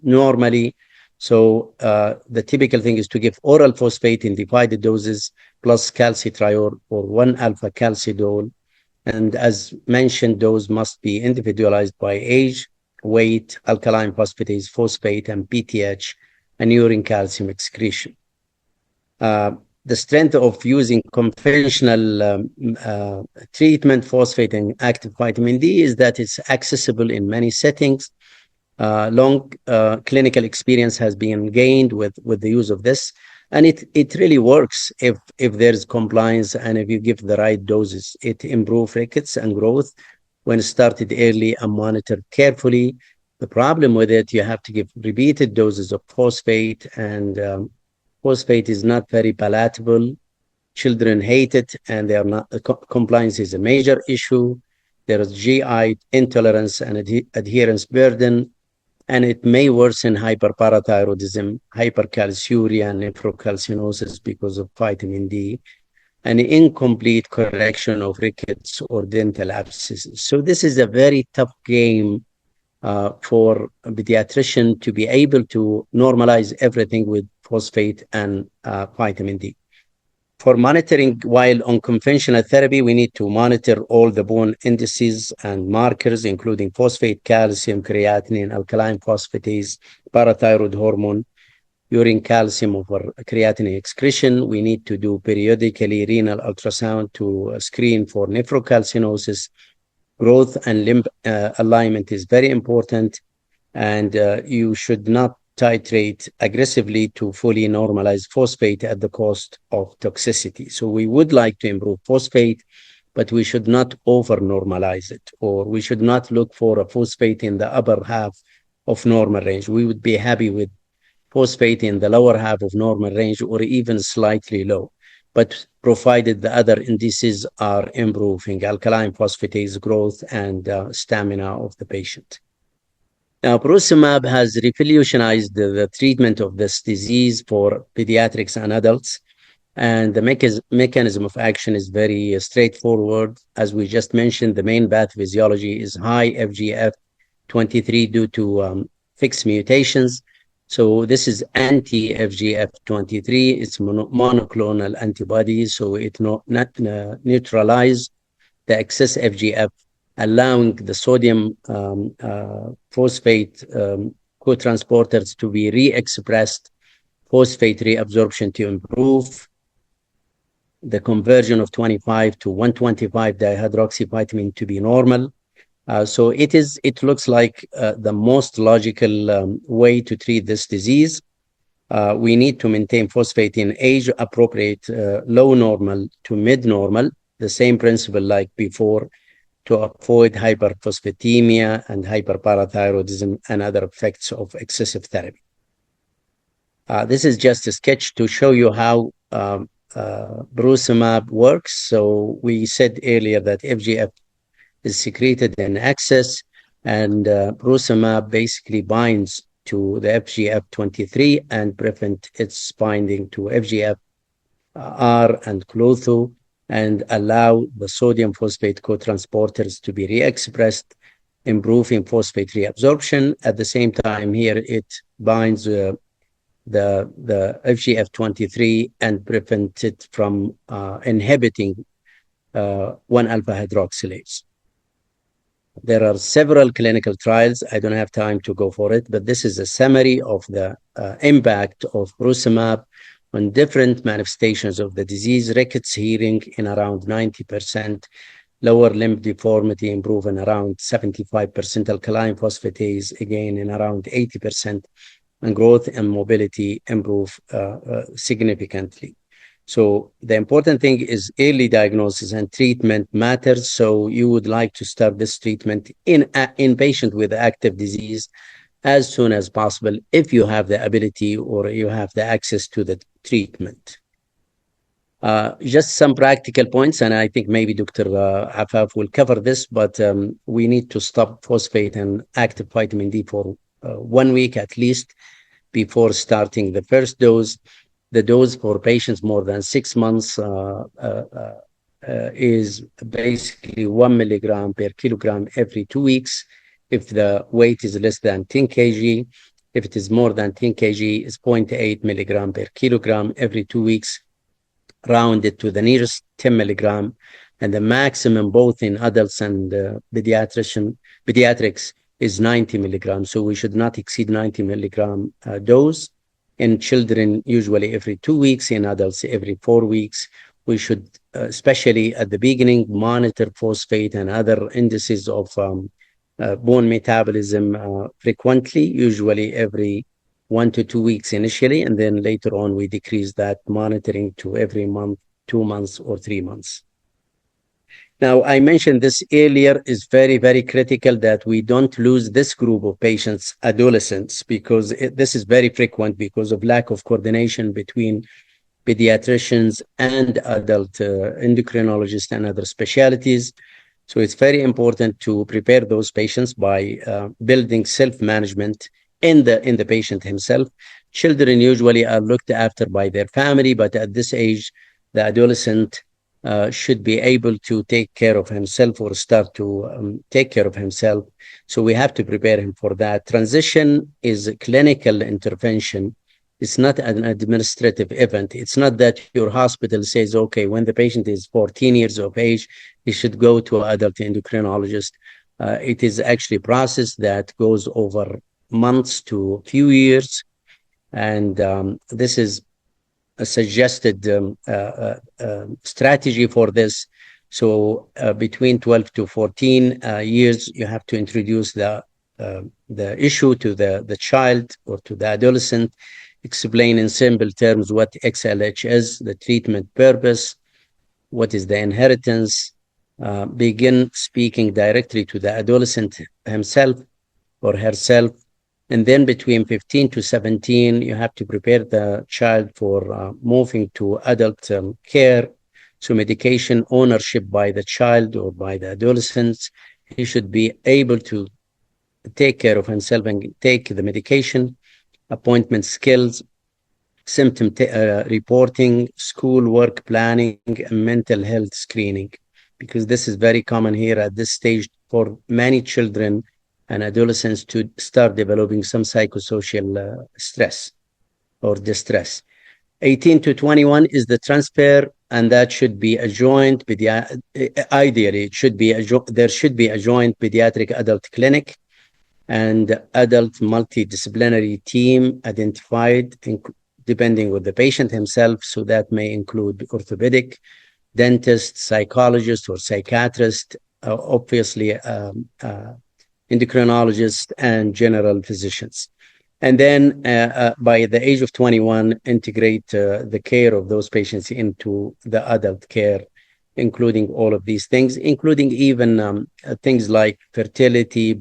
normally. So the typical thing is to give oral phosphate in divided doses plus calcitriol or 1-alpha calcidol. And as mentioned, those must be individualized by age, weight, alkaline phosphatase, phosphate, and PTH, and urine calcium excretion. The strength of using conventional treatment, phosphate and active vitamin D, is that it's accessible in many settings. Long clinical experience has been gained with the use of this, and it really works if there's compliance and if you give the right doses. It improves rickets and growth when started early and monitored carefully. The problem with it, you have to give repeated doses of phosphate, and phosphate is not very palatable. Children hate it, and they are not. Compliance is a major issue. There is GI intolerance and adherence burden, and it may worsen hyperparathyroidism, hypercalciuria, and nephrocalcinosis because of vitamin D, and incomplete correction of rickets or dental abscesses. So this is a very tough game for a pediatrician to be able to normalize everything with phosphate and vitamin D. For monitoring, while on conventional therapy, we need to monitor all the bone indices and markers, including phosphate, calcium, creatinine, alkaline phosphatase, parathyroid hormone, urine calcium over creatinine excretion. We need to do periodically renal ultrasound to screen for nephrocalcinosis. Growth and limb alignment is very important, and you should not titrate aggressively to fully normalize phosphate at the cost of toxicity. So we would like to improve phosphate, but we should not over normalize it, or we should not look for a phosphate in the upper half of normal range. We would be happy with phosphate in the lower half of normal range or even slightly low, but provided the other indices are improving, alkaline phosphatase growth and stamina of the patient. Now, Brucimab has revolutionized the treatment of this disease for pediatrics and adults, and the mechanism of action is very straightforward. As we just mentioned, the main pathophysiology is high FGF23 due to fixed mutations. So this is anti-FGF23. It's monoclonal antibodies, so it neutralizes the excess FGF, allowing the sodium phosphate co-transporters to be re-expressed, phosphate reabsorption to improve, the conversion of 25 to 125 dihydroxyvitamin to be normal. So it looks like the most logical way to treat this disease. We need to maintain phosphate in age-appropriate low normal to mid-normal, the same principle like before, to avoid hyperphosphatemia and hyperparathyroidism and other effects of excessive therapy. This is just a sketch to show you how Brucimab works. So we said earlier that FGF is secreted in excess, and Brucimab basically binds to the FGF23 and prevent its binding to FGFR and Clotho, and allow the sodium phosphate co-transporters to be re-expressed, improving phosphate reabsorption. At the same time, here it binds the FGF23 and prevents it from inhibiting 1-alpha hydroxylase. There are several clinical trials. I don't have time to go for it, but this is a summary of the impact of Brucimab on different manifestations of the disease: rickets hearing in around 90%, lower limb deformity improve in around 75%, alkaline phosphatase again in around 80%, and growth and mobility improve significantly. So the important thing is early diagnosis and treatment matters. So you would like to start this treatment in patient with active disease as soon as possible if you have the ability or you have the access to the treatment. Just some practical points, and I think maybe Dr. Afaf will cover this, but we need to stop phosphate and active vitamin D for 1 week at least before starting the first dose. The dose for patients more than 6 months is basically 1 milligram per kilogram every 2 weeks. If the weight is less than 10 kg, if it is more than 10 kg, it's 0.8 milligram per kilogram every 2 weeks, rounded to the nearest 10 milligram. And the maximum, both in adults and pediatrics, is 90 milligrams. So we should not exceed 90 milligram dose. In children, usually every 2 weeks. In adults, every 4 weeks. We should, especially at the beginning, monitor phosphate and other indices of bone metabolism frequently, usually every 1 to 2 weeks initially, and then later on we decrease that monitoring to every month, 2 months, or 3 months. Now, I mentioned this earlier, is very, very critical that we don't lose this group of patients, adolescents, because this is very frequent because of lack of coordination between pediatricians and adult endocrinologists and other specialties. So it's very important to prepare those patients by building self-management in the patient himself. Children usually are looked after by their family, but at this age, the adolescent should be able to take care of himself or start to take care of himself. So we have to prepare him for that. Transition is a clinical intervention It's not an administrative event. It's not that your hospital says, okay, when the patient is 14 years of age, he should go to an adult endocrinologist. It is actually a process that goes over months to a few years. And this is a suggested strategy for this. So between 12 to 14 years, you have to introduce the issue to the child or to the adolescent, explain in simple terms what XLH is, the treatment purpose, what is the inheritance, begin speaking directly to the adolescent himself or herself. And then between 15 to 17, you have to prepare the child for moving to adult care. So medication ownership by the child or by the adolescents. He should be able to take care of himself and take the medication, appointment skills, symptom reporting, school work planning, and mental health screening, because this is very common here at this stage for many children and adolescents to start developing some psychosocial stress or distress. 18 to 21 is the transfer, and that should be a joint, ideally, it should be there should be a joint pediatric adult clinic and adult multidisciplinary team identified, depending with the patient himself. So that may include orthopedic, dentist, psychologist, or psychiatrist, obviously endocrinologists and general physicians. And then by the age of 21, integrate the care of those patients into the adult care, including all of these things, including even things like fertility,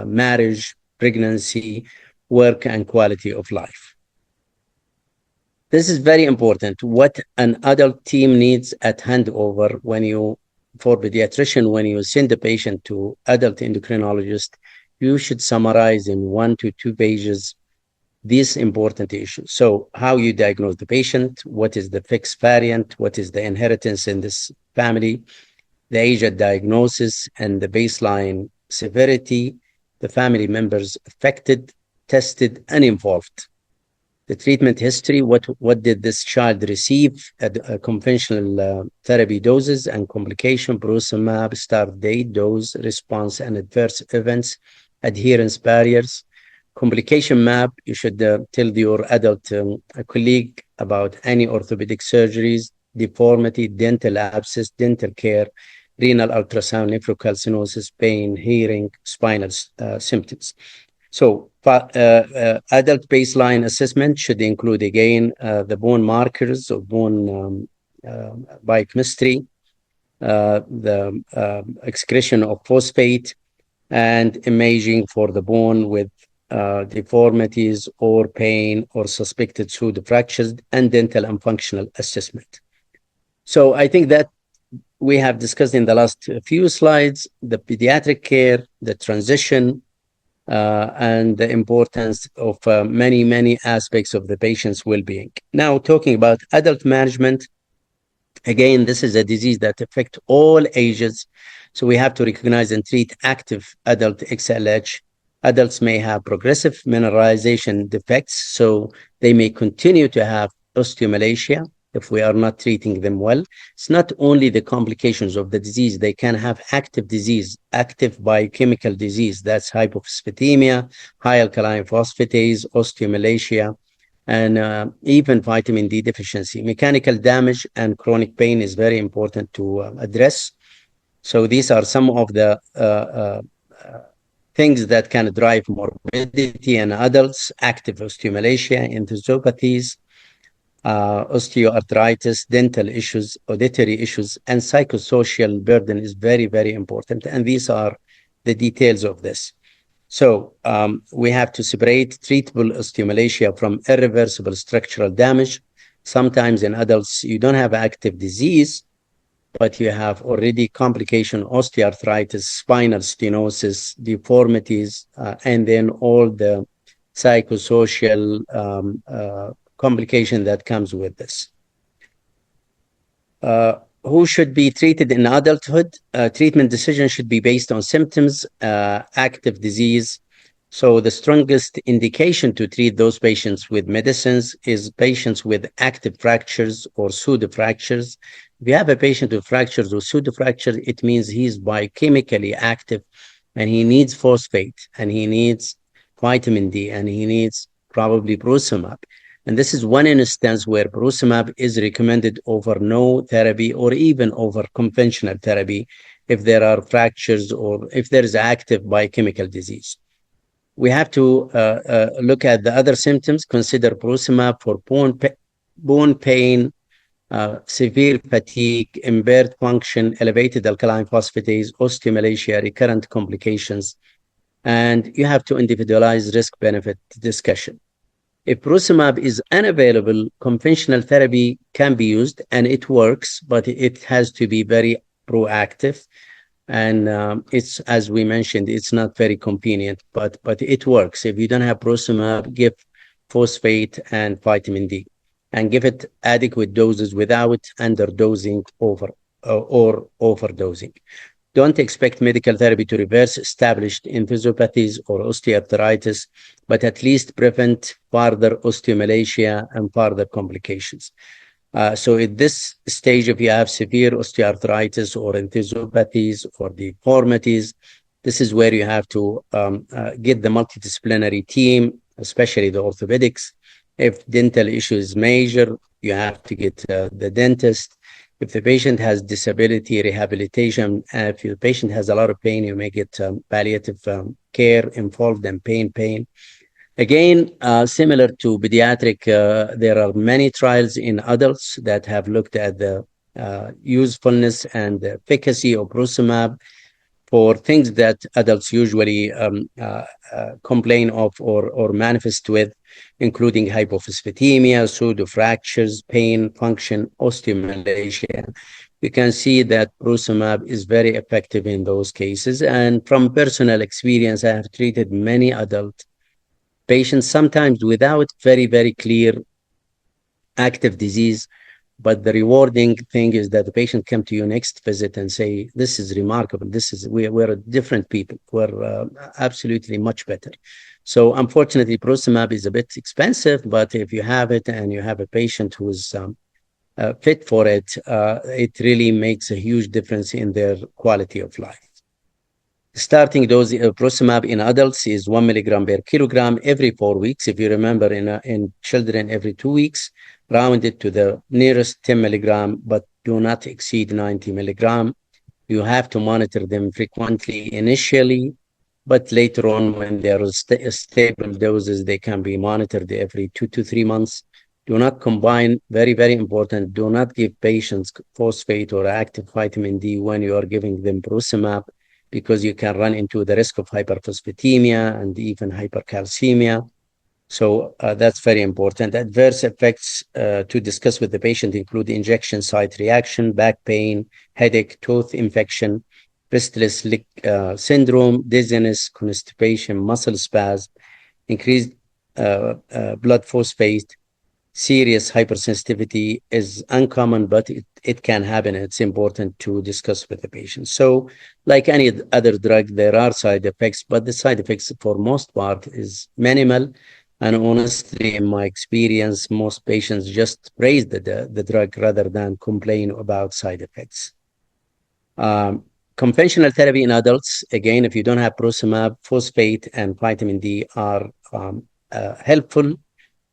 marriage, pregnancy, work, and quality of life. This is very important. What an adult team needs at handover for pediatrician, when you send the patient to adult endocrinologist, you should summarize in 1 to 2 pages these important issues. So how you diagnose the patient, what is the fixed variant, what is the inheritance in this family, the age at diagnosis and the baseline severity, the family members affected, tested, and involved. The treatment history, what did this child receive at conventional therapy doses and complication, prosumab, start date, dose, response, and adverse events, adherence barriers. Complication map, you should tell your adult colleague about any orthopedic surgeries, deformity, dental abscess, dental care, renal ultrasound, nephrocalcinosis, pain, hearing, spinal symptoms. So adult baseline assessment should include, again, the bone markers of bone biochemistry, the excretion of phosphate, and imaging for the bone with deformities or pain or suspected pseudofractures, and dental and functional assessment. So I think that we have discussed in the last few slides the pediatric care, the transition, and the importance of many aspects of the patient's well-being. Now, talking about adult management, again, this is a disease that affects all ages. So we have to recognize and treat active adult XLH. Adults may have progressive mineralization defects, so they may continue to have osteomalacia if we are not treating them well. It's not only the complications of the disease, they can have active disease, active biochemical disease. That's hypophosphatemia, high alkaline phosphatase, osteomalacia, and even vitamin D deficiency. Mechanical damage and chronic pain is very important to address. So these are some of the things that can drive morbidity in adults: active osteomalacia, enthesopathies, osteoarthritis, dental issues, auditory issues, and psychosocial burden is very important. And these are the details of this. So we have to separate treatable osteomalacia from irreversible structural damage. Sometimes in adults, you don't have active disease, but you have already complication, osteoarthritis, spinal stenosis, deformities, and then all the psychosocial complication that comes with this. Who should be treated in adulthood? Treatment decision should be based on symptoms, active disease. So the strongest indication to treat those patients with medicines is patients with active fractures or pseudofractures. If you have a patient with fractures or pseudofractures, it means he's biochemically active and he needs phosphate and he needs vitamin D and he needs probably brucimab. And this is one instance where brucimab is recommended over no therapy or even over conventional therapy if there are fractures or if there is active biochemical disease. We have to look at the other symptoms, consider brucimab for bone pain, severe fatigue, impaired function, elevated alkaline phosphatase, osteomalacia, recurrent complications, and you have to individualize risk-benefit discussion. If brucimab is unavailable, conventional therapy can be used and it works, but it has to be very proactive. And it's, as we mentioned, it's not very convenient, but it works. If you don't have brucimab, give phosphate and vitamin D, and give it adequate doses without underdosing or overdosing. Don't expect medical therapy to reverse established enthesiopathies or osteoarthritis, but at least prevent further osteomalacia and further complications. So at this stage, if you have severe osteoarthritis or enthesiopathies or deformities, this is where you have to get the multidisciplinary team, especially the orthopedics. If dental issue is major, you have to get the dentist. If the patient has disability rehabilitation, if the patient has a lot of pain, you may get palliative care involved in pain. Again, similar to pediatric, there are many trials in adults that have looked at the usefulness and the efficacy of brucimab for things that adults usually complain of or manifest with, including hypophosphatemia, pseudofractures, pain, function, osteomalacia. You can see that brucimab is very effective in those cases. And from personal experience, I have treated many adult patients, sometimes without very, very clear active disease. But the rewarding thing is that the patient come to you next visit and say, this is remarkable. We're different people. We're absolutely much better. So unfortunately, brucimab is a bit expensive, but if you have it and you have a patient who is fit for it, it really makes a huge difference in their quality of life. Starting dose of brucimab in adults is 1 milligram per kilogram every 4 weeks. If you remember, in children, every 2 weeks, round it to the nearest 10 milligram, but do not exceed 90 milligram. You have to monitor them frequently initially, but later on, when there are stable doses, they can be monitored every 2 to 3 months. Do not combine, very, very important, do not give patients phosphate or active vitamin D when you are giving them brucimab, because you can run into the risk of hyperphosphatemia and even hypercalcemia. So that's very important. Adverse effects to discuss with the patient include injection site reaction, back pain, headache, tooth infection, restless leg syndrome, dizziness, constipation, muscle spasm, increased blood phosphate. Serious hypersensitivity is uncommon, but it can happen. It's important to discuss with the patient. So like any other drug, there are side effects, but the side effects for most part is minimal. And honestly, in my experience, most patients just praise the drug rather than complain about side effects. Conventional therapy in adults, again, if you don't have brucimab, phosphate and vitamin D are helpful.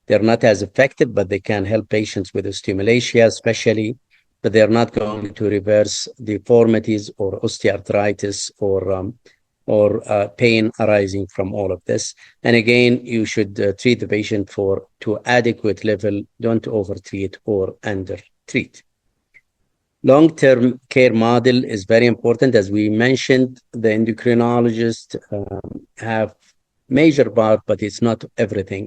They're not as effective, but they can help patients with osteomalacia, especially, but they're not going to reverse deformities or osteoarthritis or pain arising from all of this. And again, you should treat the patient to adequate level. Don't overtreat or undertreat. Long-term care model is very important. As we mentioned, the endocrinologists have major part, but it's not everything.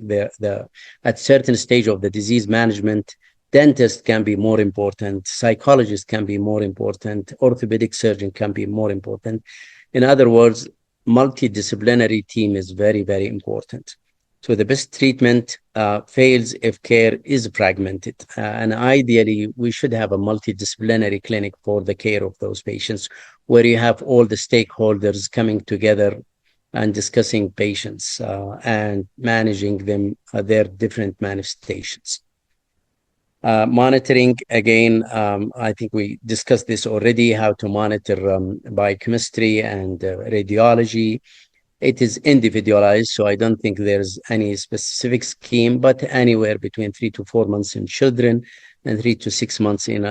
At certain stage of the disease management, dentists can be more important, psychologists can be more important, orthopedic surgeon can be more important. In other words, multidisciplinary team is very, very important. So the best treatment fails if care is fragmented. And ideally, we should have a multidisciplinary clinic for the care of those patients, where you have all the stakeholders coming together and discussing patients and managing them, their different manifestations. Monitoring, again, I think we discussed this already, how to monitor biochemistry and radiology. It is individualized, so I don't think there's any specific scheme, but anywhere between 3 to 4 months in children and 3 to 6 months in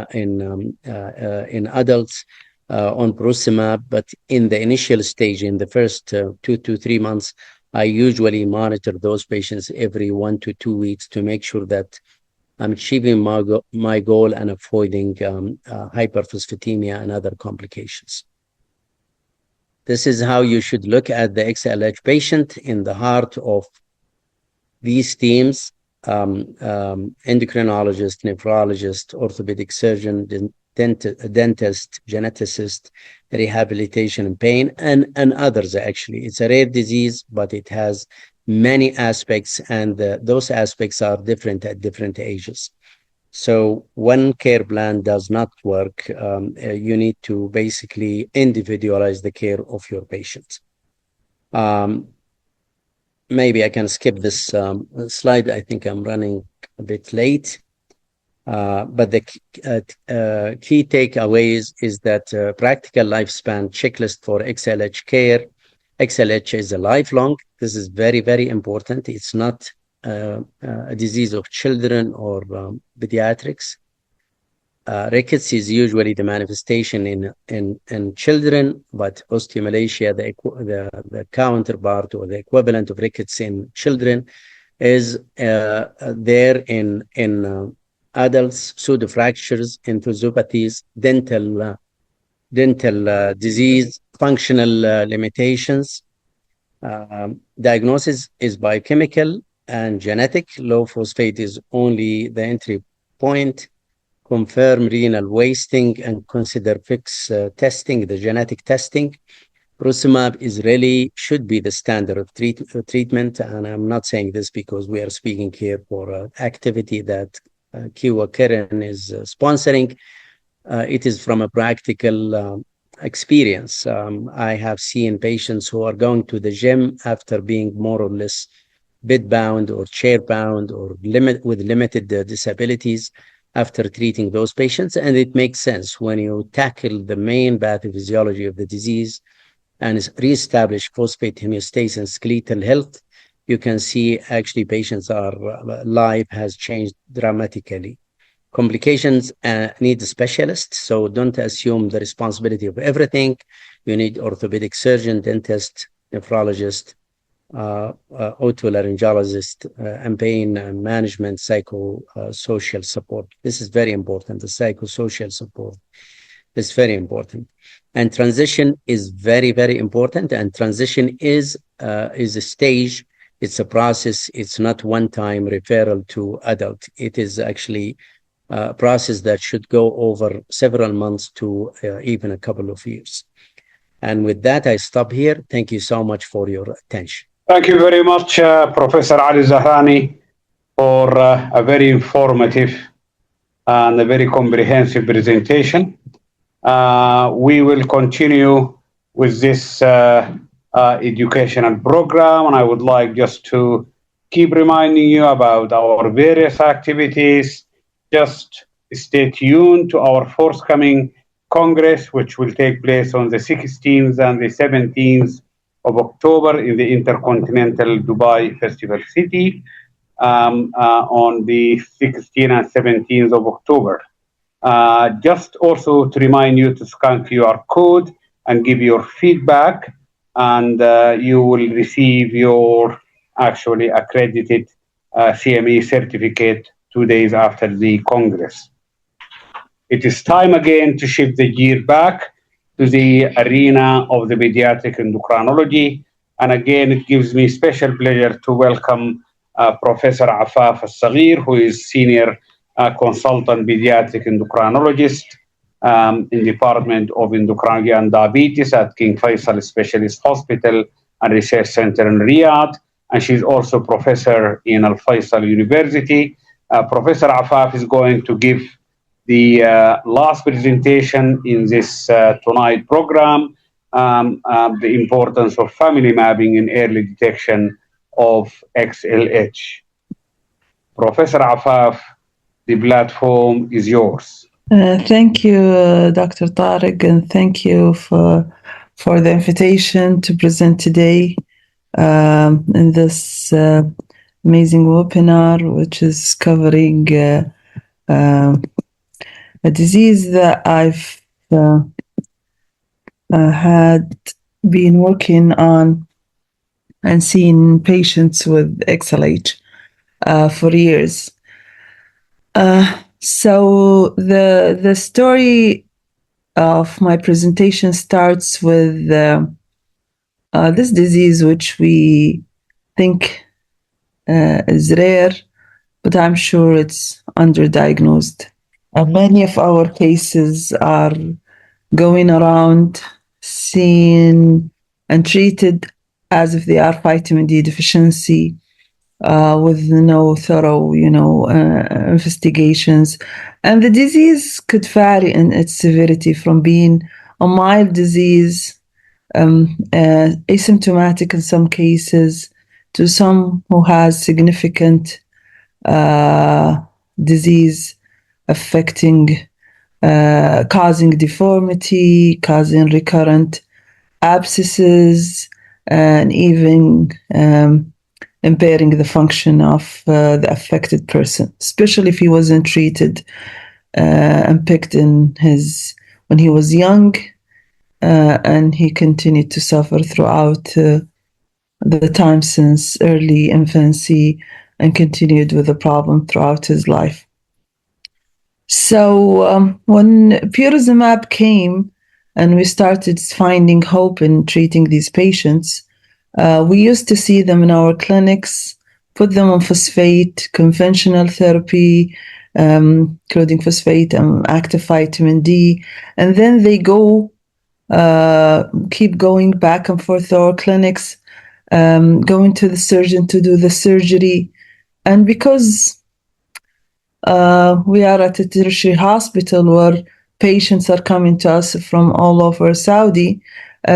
adults on Prosumab. But in the initial stage, in the first 2 to 3 months, I usually monitor those patients every 1 to 2 weeks to make sure that I'm achieving my goal and avoiding hyperphosphatemia and other complications. This is how you should look at the XLH patient in the heart of these teams: endocrinologist, nephrologist, orthopedic surgeon, dentist, geneticist, rehabilitation and pain, and others. Actually, it's a rare disease, but it has many aspects, and those aspects are different at different ages. So one care plan does not work. You need to basically individualize the care of your patient. Maybe I can skip this slide. I think I'm running a bit late. But the key takeaways is that practical lifespan checklist for XLH care. XLH is a lifelong. This is very, very important. It's not a disease of children or pediatrics. Rickets is usually the manifestation in children, but osteomalacia, the counterpart or the equivalent of rickets in children, is there in adults: pseudofractures, enthesiopathies, dental disease, functional limitations. Diagnosis is biochemical and genetic. Low phosphate is only the entry point. Confirm renal wasting and consider fix testing, the genetic testing. Prosumab is really should be the standard of treatment, and I'm not saying this because we are speaking here for an activity that Kiwa Karen is sponsoring. It is from a practical experience. I have seen patients who are going to the gym after being more or less bed-bound or chair-bound or with limited disabilities after treating those patients. And it makes sense when you tackle the main pathophysiology of the disease and reestablish phosphate homeostasis and skeletal health. You can see actually patients' life has changed dramatically. Complications need a specialist, so don't assume the responsibility of everything. You need orthopedic surgeon, dentist, nephrologist, otolaryngologist, and pain management, psychosocial support. This is very important. The psychosocial support is very important. And transition is very, very important. And transition is a stage. It's a process. It's not one-time referral to adult. It is actually a process that should go over several months to even a couple of years. And with that, I stop here. Thank you so much for your attention. Thank you very much, Professor Ali Zahrani, for a very informative and a very comprehensive presentation. We will continue with this educational program, and I would like just to keep reminding you about our various activities. Just stay tuned to our forthcoming Congress, which will take place on the 16th and the 17th of October in the Intercontinental Dubai Festival City on the 16th and 17th of October. Just also to remind you to scan QR code and give your feedback, and you will receive your actually accredited CME certificate 2 days after the Congress. It is time again to shift the gear back to the arena of the pediatric endocrinology. And again, it gives me special pleasure to welcome Professor Afaf Al-Saghir, who is Senior Consultant Pediatric Endocrinologist in Department of Endocrinology and Diabetes at King Faisal Specialist Hospital and Research Center in Riyadh. And she's also professor in Al Faisal University. Professor Afaf is going to give the last presentation in this tonight program, the importance of family mapping in early detection of XLH. Professor Afaf, the platform is yours. Thank you, Dr. Tariq, and thank you for the invitation to present today in this amazing webinar, which is covering a disease that I've had been working on and seen patients with XLH for years. So the story of my presentation starts with this disease, which we think is rare, but I'm sure it's underdiagnosed. Many of our cases are going around seen and treated as if they are vitamin D deficiency, with no thorough, investigations. And the disease could vary in its severity from being a mild disease, asymptomatic in some cases, to some who has significant disease affecting, causing deformity, causing recurrent abscesses, and even impairing the function of the affected person, especially if he wasn't treated and picked when he was young, and he continued to suffer throughout the time since early infancy and continued with the problem throughout his life. So when purezumab came and we started finding hope in treating these patients, we used to see them in our clinics, put them on phosphate, conventional therapy, including phosphate and active vitamin D, and then they keep going back and forth to our clinics, going to the surgeon to do the surgery. And because we are at a tertiary hospital where patients are coming to us from all over Saudi,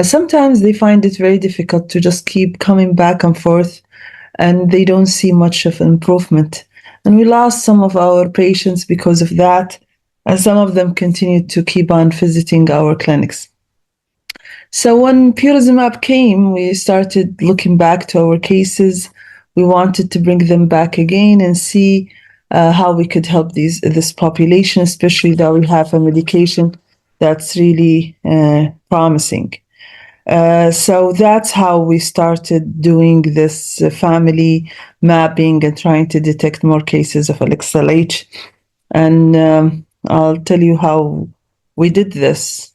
sometimes they find it very difficult to just keep coming back and forth, and they don't see much of an improvement. And we lost some of our patients because of that, and some of them continued to keep on visiting our clinics. So when purezumab came, we started looking back to our cases. We wanted to bring them back again and see how we could help this population, especially that we have a medication that's really promising. So that's how we started doing this family mapping and trying to detect more cases of XLH. And I'll tell you how we did this.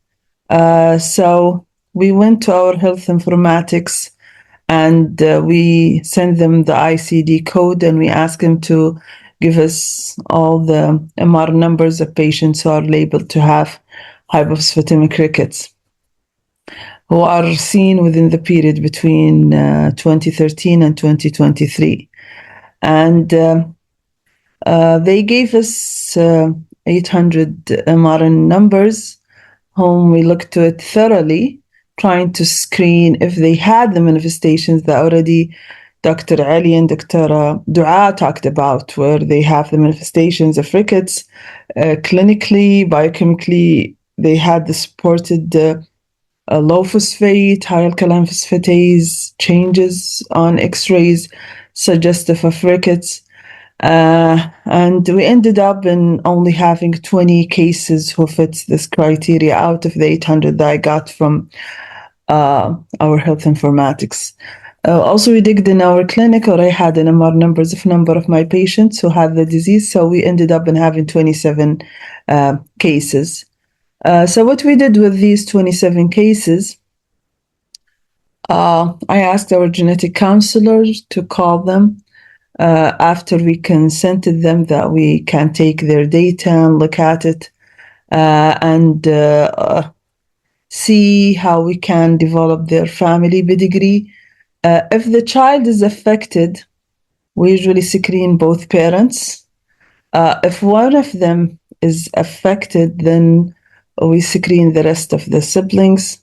So we went to our health informatics and we sent them the ICD code, and we asked them to give us all the MR numbers of patients who are labeled to have hypophosphatemic rickets, who are seen within the period between 2013 and 2023. And they gave us 800 MRN numbers, whom we looked to it thoroughly, trying to screen if they had the manifestations that already Dr. Ali and Dr. Dua talked about, where they have the manifestations of rickets. Clinically, biochemically, they had the supported low phosphate, high alkaline phosphatase changes on X-rays suggestive of rickets. And we ended up in only having 20 cases who fits this criteria out of the 800 that I got from our health informatics. Also, we digged in our clinic, or I had an MR numbers of number of my patients who had the disease. So we ended up in having 27 cases. So what we did with these 27 cases, I asked our genetic counselors to call them after we consented them that we can take their data and look at it and see how we can develop their family pedigree. If the child is affected, we usually screen both parents. If one of them is affected, then we screen the rest of the siblings.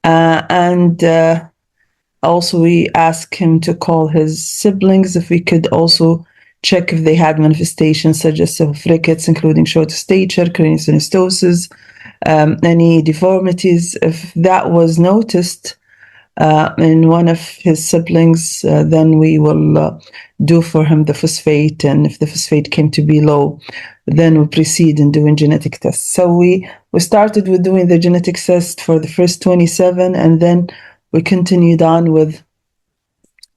And also we asked him to call his siblings if we could also check if they had manifestations suggestive of rickets, including short stature, craniosynostosis, any deformities. If that was noticed in one of his siblings, then we will do for him the phosphate. And if the phosphate came to be low, then we proceed in doing genetic tests. So we started with doing the genetic test for the first 27, and then we continued on with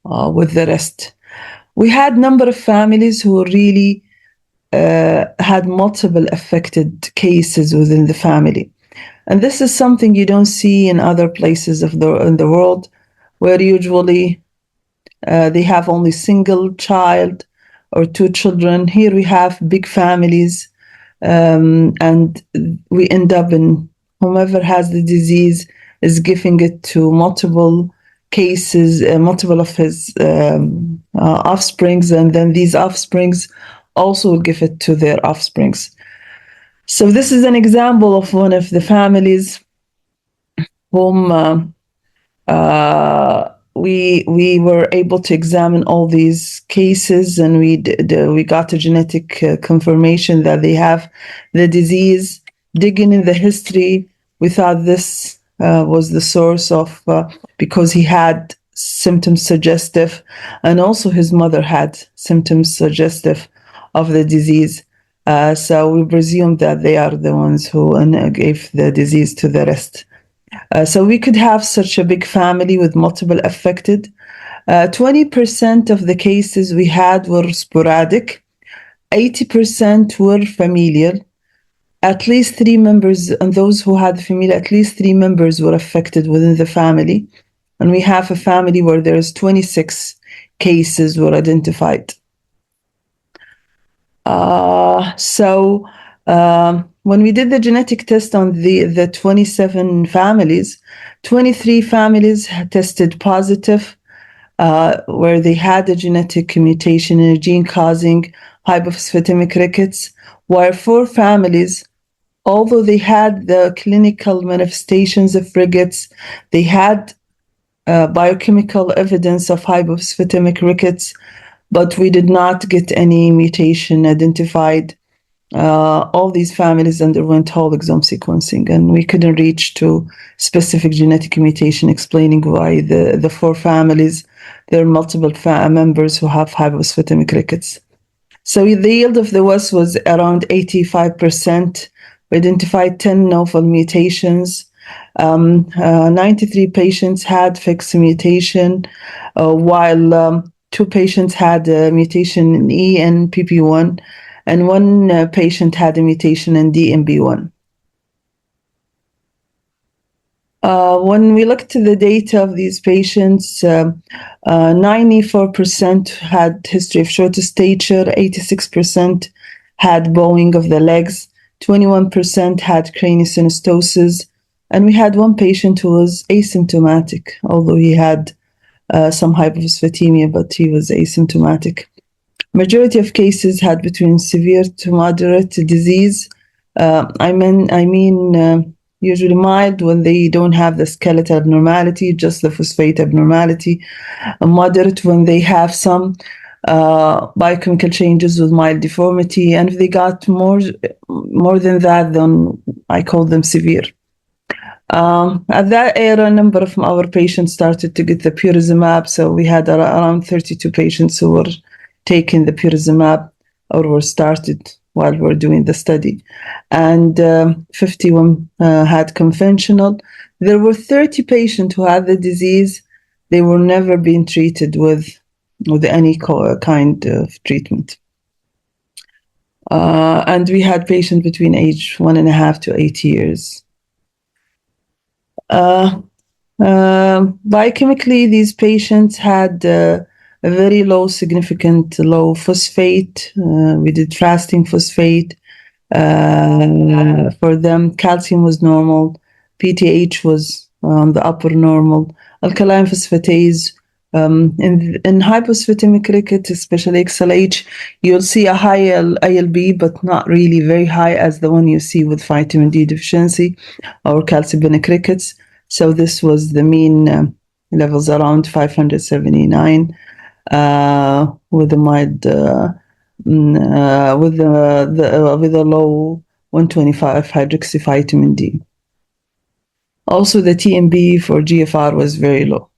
the rest. We had a number of families who really had multiple affected cases within the family. And this is something you don't see in other places in the world, where usually they have only single child or two children. Here we have big families, and we end up in whomever has the disease is giving it to multiple cases, multiple of his offsprings, and then these offsprings also will give it to their offsprings. So this is an example of one of the families whom we were able to examine all these cases, and we got a genetic confirmation that they have the disease. Digging in the history, we thought this was the source of, because he had symptoms suggestive, and also his mother had symptoms suggestive of the disease. So we presume that they are the ones who gave the disease to the rest. So we could have such a big family with multiple affected. 20% of the cases we had were sporadic. 80% were familial. At least 3 members, and those who had familial, at least 3 members were affected within the family. And we have a family where there's 26 cases were identified. When we did the genetic test on the 27 families, 23 families tested positive, where they had a genetic mutation in a gene causing hypophosphatemic rickets, while 4 families, although they had the clinical manifestations of rickets, they had biochemical evidence of hypophosphatemic rickets, but we did not get any mutation identified. All these families underwent whole exome sequencing, and we couldn't reach to specific genetic mutation explaining why the 4 families, there are multiple members who have hypophosphatemic rickets. So the yield of the WES was around 85%. We identified 10 novel mutations. 93 patients had fixed mutation, while 2 patients had a mutation in E and PP1, and 1 patient had a mutation in DMB1. When we looked at the data of these patients, 94% had history of short stature, 86% had bowing of the legs, 21% had craniosynostosis, and we had 1 patient who was asymptomatic, although he had some hypophosphatemia, but he was asymptomatic. Majority of cases had between severe to moderate disease. Usually mild when they don't have the skeletal abnormality, just the phosphate abnormality. Moderate when they have some biochemical changes with mild deformity, and if they got more than that, then I call them severe. At that era, a number of our patients started to get the purezumab, so we had around 32 patients who were taking the purezumab or were started while we're doing the study, and 51 had conventional. There were 30 patients who had the disease. They were never being treated with any kind of treatment. And we had patients between age 1.5 to 8 years. Biochemically, these patients had a very significant low phosphate. We did fasting phosphate. For them, calcium was normal. PTH was on the upper normal. Alkaline phosphatase. In hypophosphatemic rickets, especially XLH, you'll see a high ALB, but not really very high as the one you see with vitamin D deficiency or calcibinic rickets. So this was the mean levels around 579 with a mild with a low 125 hydroxyvitamin D. Also, the TMB for GFR was very low.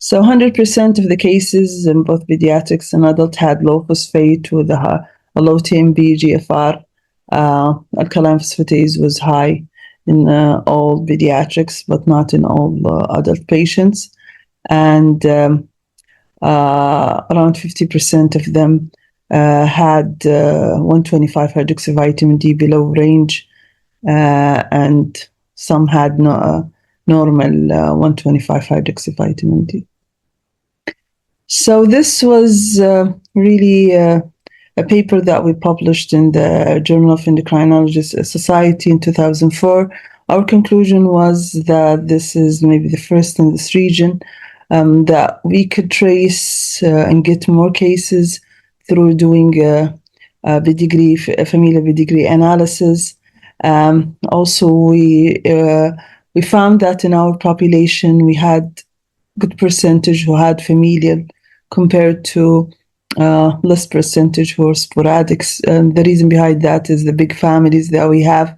So 100% of the cases in both pediatrics and adult had low phosphate with a low TMB GFR. Alkaline phosphatase was high in all pediatrics, but not in all adult patients. And around 50% of them had 125 hydroxyvitamin D below range, and some had normal 125 hydroxyvitamin D. So this was really a paper that we published in the Journal of Endocrinology Society in 2004. Our conclusion was that this is maybe the first in this region that we could trace and get more cases through doing a familial pedigree analysis. Also, we found that in our population we had good percentage who had familial compared to less percentage who are sporadic. The reason behind that is the big families that we have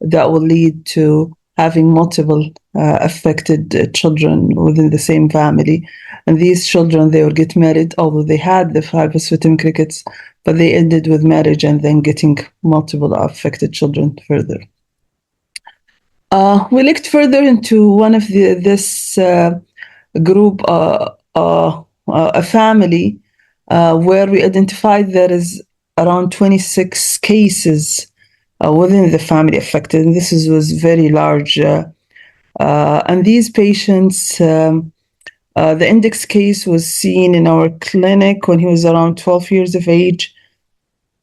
that will lead to having multiple affected children within the same family. And these children, they will get married, although they had the hypophosphatemia rickets, but they ended with marriage and then getting multiple affected children further. We looked further into one of this group, a family, where we identified there is around 26 cases within the family affected, and this was very large. And these patients, the index case was seen in our clinic when he was around 12 years of age,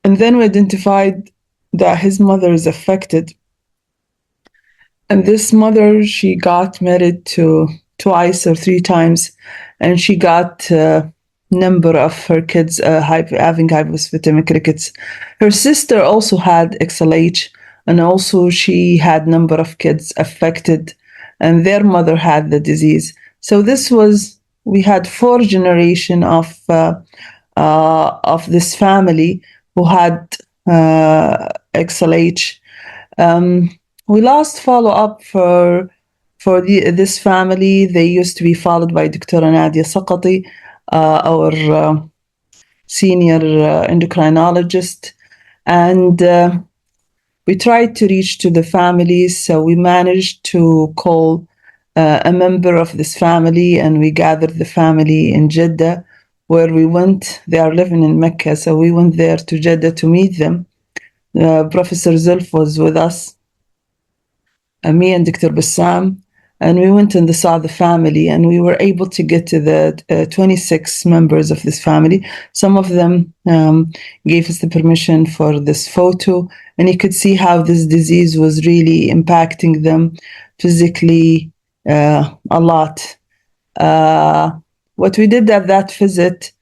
and then we identified that his mother is affected. And this mother, she got married to twice or three times, and she got number of her kids having hypophosphatemic rickets. Her sister also had XLH, and also she had number of kids affected, and their mother had the disease. So we had 4 generations of this family who had XLH. We lost follow-up for this family. They used to be followed by Dr. Nadia Sakati, our senior endocrinologist, and we tried to reach to the families. So we managed to call a member of this family, and we gathered the family in Jeddah, where we went. They are living in Mecca, so we went there to Jeddah to meet them. Professor Zulf was with us, me and Dr. Bassam, and we went and saw the family, and we were able to get to the 26 members of this family. Some of them gave us the permission for this photo, and you could see how this disease was really impacting them physically a lot. What we did at that visit,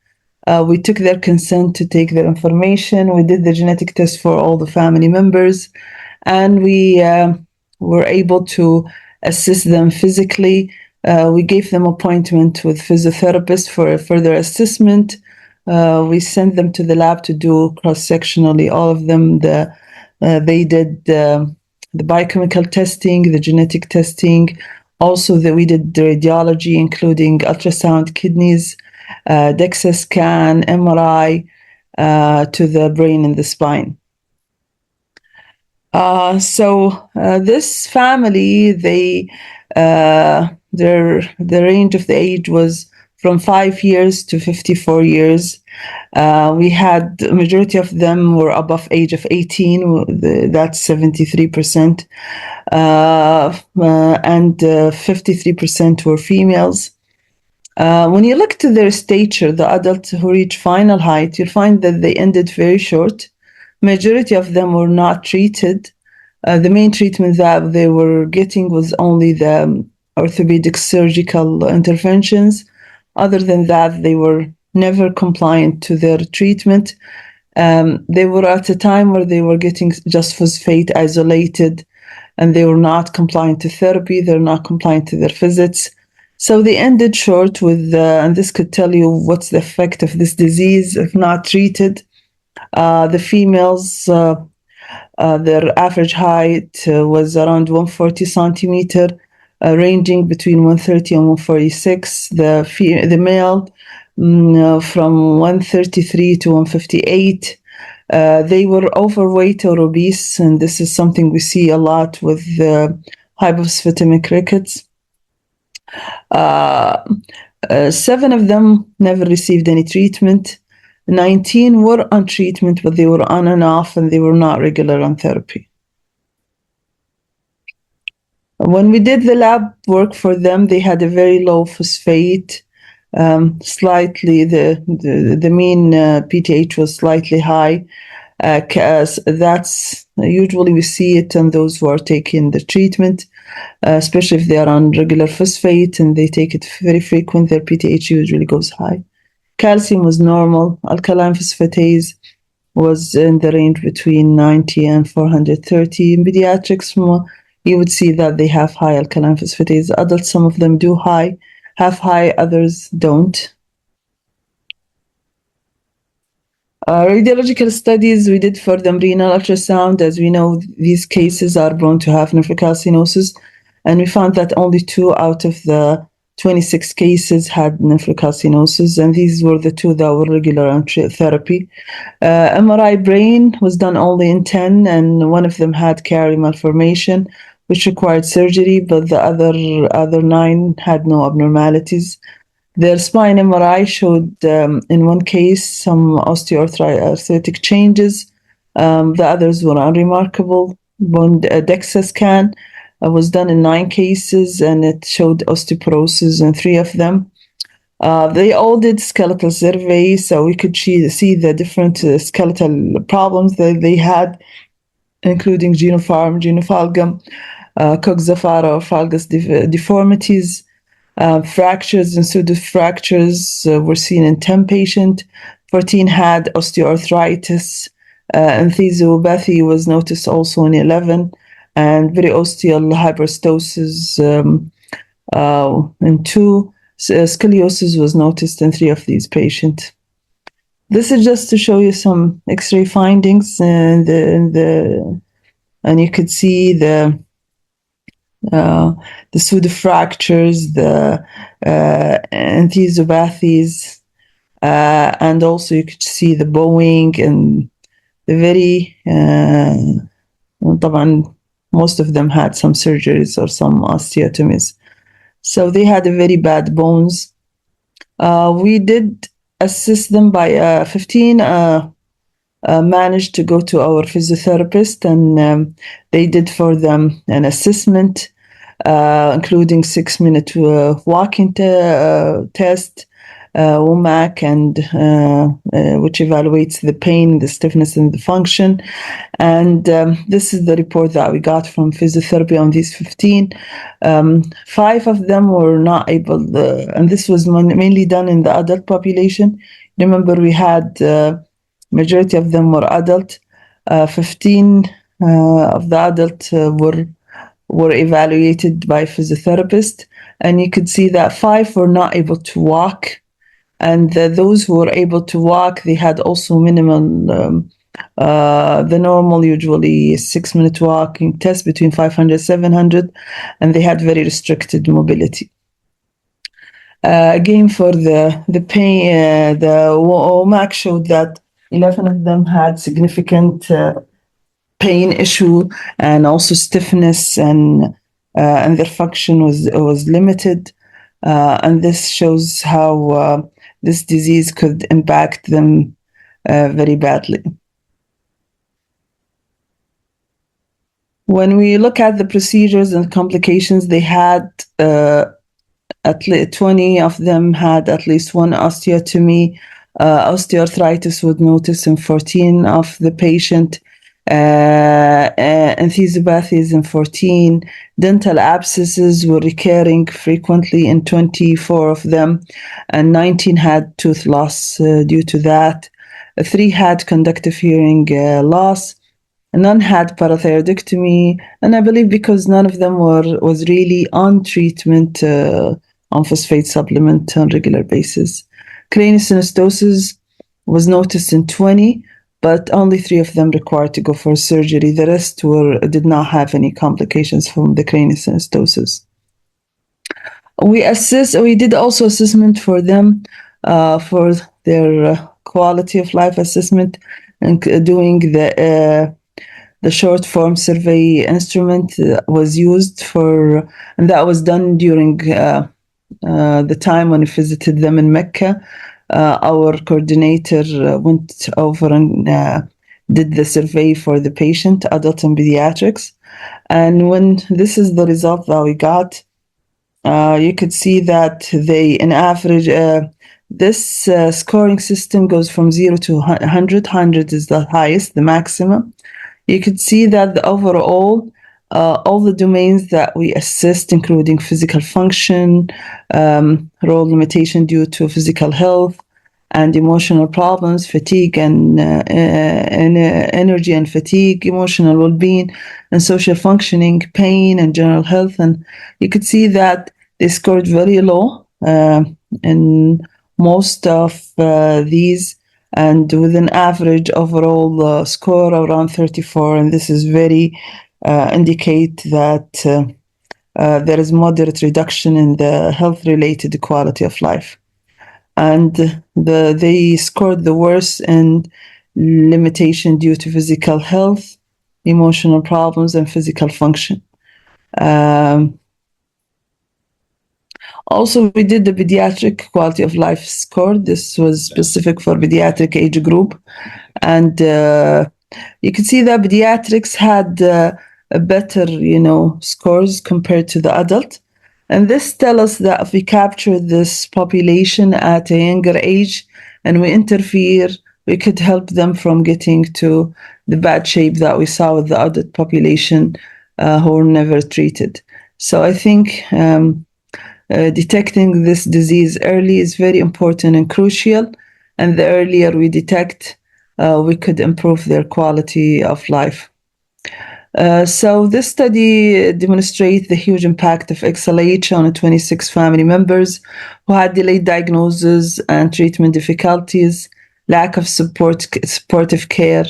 we took their consent to take their information. We did the genetic test for all the family members, and we were able to assist them physically. We gave them appointment with physiotherapists for a further assessment. We sent them to the lab to do cross-sectionally all of them. They did the biochemical testing, the genetic testing. Also, we did the radiology, including ultrasound, kidneys, DEXA scan, MRI, to the brain and the spine. So this family, the range of the age was from 5 years to 54 years. We had the majority of them were above age of 18. That's 73%, and 53% were females. When you look to their stature, the adults who reach final height, you'll find that they ended very short. Majority of them were not treated. The main treatment that they were getting was only the orthopedic surgical interventions. Other than that, they were never compliant to their treatment. They were at a time where they were getting just phosphate isolated and they were not compliant to therapy. They're not compliant to their visits. So they ended short with, and this could tell you what's the effect of this disease if not treated. The females, their average height was around 140 centimeter, ranging between 130 and 146. The male from 133 to 158. They were overweight or obese, and this is something we see a lot with hypophosphatemic rickets. 7 of them never received any treatment. 19 were on treatment, but they were on and off, and they were not regular on therapy. When we did the lab work for them, they had a very low phosphate. Slightly, the mean PTH was slightly high. That's usually we see it in those who are taking the treatment, especially if they are on regular phosphate and they take it very frequent. Their PTH usually goes high. Calcium was normal. Alkaline phosphatase was in the range between 90 and 430. In pediatrics, you would see that they have high alkaline phosphatase. Adults, some of them do have high, others don't. Radiological studies we did for them, renal ultrasound. As we know, these cases are prone to have nephrocalcinosis, and we found that only 2 out of the 26 cases had nephrocalcinosis, and these were the 2 that were regular on therapy. MRI brain was done only in 10, and 1 of them had Chiari malformation, which required surgery, but the other 9 had no abnormalities. Their spine MRI showed, in 1 case, some osteoarthritic changes. The others were unremarkable. DEXA scan was done in 9 cases, and it showed osteoporosis in 3 of them. They all did skeletal survey, so we could see the different skeletal problems that they had, including genopharm, genophalgum, coxifara or valgus deformities. Fractures and pseudofractures were seen in 10 patients. 14 had osteoarthritis. Enthesiopathy was noticed also in 11, and periosteal hyperostosis in 2. Scoliosis was noticed in 3 of these patients. This is just to show you some X-ray findings, and you could see the pseudofractures, the enthesiopathies, and also you could see the bowing and the very, most of them had some surgeries or some osteotomies. So they had a very bad bones. We did assist them by 15 managed to go to our physiotherapist, and they did for them an assessment, including 6-minute walking test, WOMAC, and which evaluates the pain, the stiffness, and the function. And this is the report that we got from physiotherapy on these 15. 5 of them were not able, and this was mainly done in the adult population. Remember, we had majority of them were adult. 15 of the adult were evaluated by physiotherapist, and you could see that 5 were not able to walk, and those who were able to walk, they had also minimal, the normal usually 6-minute walking test between 500 700, and they had very restricted mobility. Again, for the pain, the WOMAC showed that 11 of them had significant pain issue, and also stiffness, and their function was limited. And this shows how this disease could impact them very badly. When we look at the procedures and complications, they had at least 20 of them had at least 1 osteotomy. Osteoarthritis was noticed in 14 of the patient. Enthesiopathies in 14. Dental abscesses were recurring frequently in 24 of them, and 19 had tooth loss due to that. 3 had conductive hearing loss. none had parathyroidectomy, and I believe because none of them was really on treatment on phosphate supplement on regular basis. Craniosynostosis was noticed in 20, but only 3 of them required to go for surgery. The rest did not have any complications from the craniosynostosis. We did also assessment for them for their quality of life assessment, and doing the short form survey instrument was used for, and that was done during the time when we visited them in Mecca. Our coordinator went over and did the survey for the patient, adult and pediatrics. And when this is the result that we got, you could see that they, in average, this scoring system goes from 0 to 100. 100 is the highest, the maximum. You could see that the overall, all the domains that we assessed, including physical function, role limitation due to physical health, and emotional problems, fatigue and energy and fatigue, emotional well-being and social functioning, pain and general health. And you could see that they scored very low in most of these, and with an average overall score around 34. And this is very indicate that there is moderate reduction in the health-related quality of life. And they scored the worst in limitation due to physical health, emotional problems, and physical function. Also, we did the pediatric quality of life score. This was specific for pediatric age group. And you can see that pediatrics had a better, scores compared to the adult. And this tells us that if we capture this population at a younger age and we interfere, we could help them from getting to the bad shape that we saw with the adult population who were never treated. So I think detecting this disease early is very important and crucial. And the earlier we detect, we could improve their quality of life. So this study demonstrates the huge impact of XLH on 26 family members who had delayed diagnosis and treatment difficulties, lack of supportive care,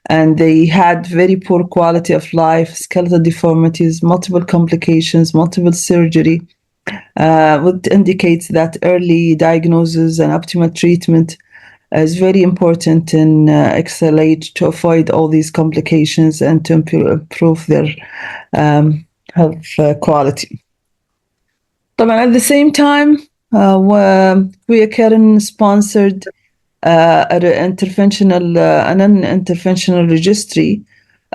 and they had very poor quality of life, skeletal deformities, multiple complications, multiple surgery, which indicates that early diagnosis and optimal treatment is very important in XLH to avoid all these complications and to improve their health quality. At the same time, we at Karen sponsored an non-interventional registry,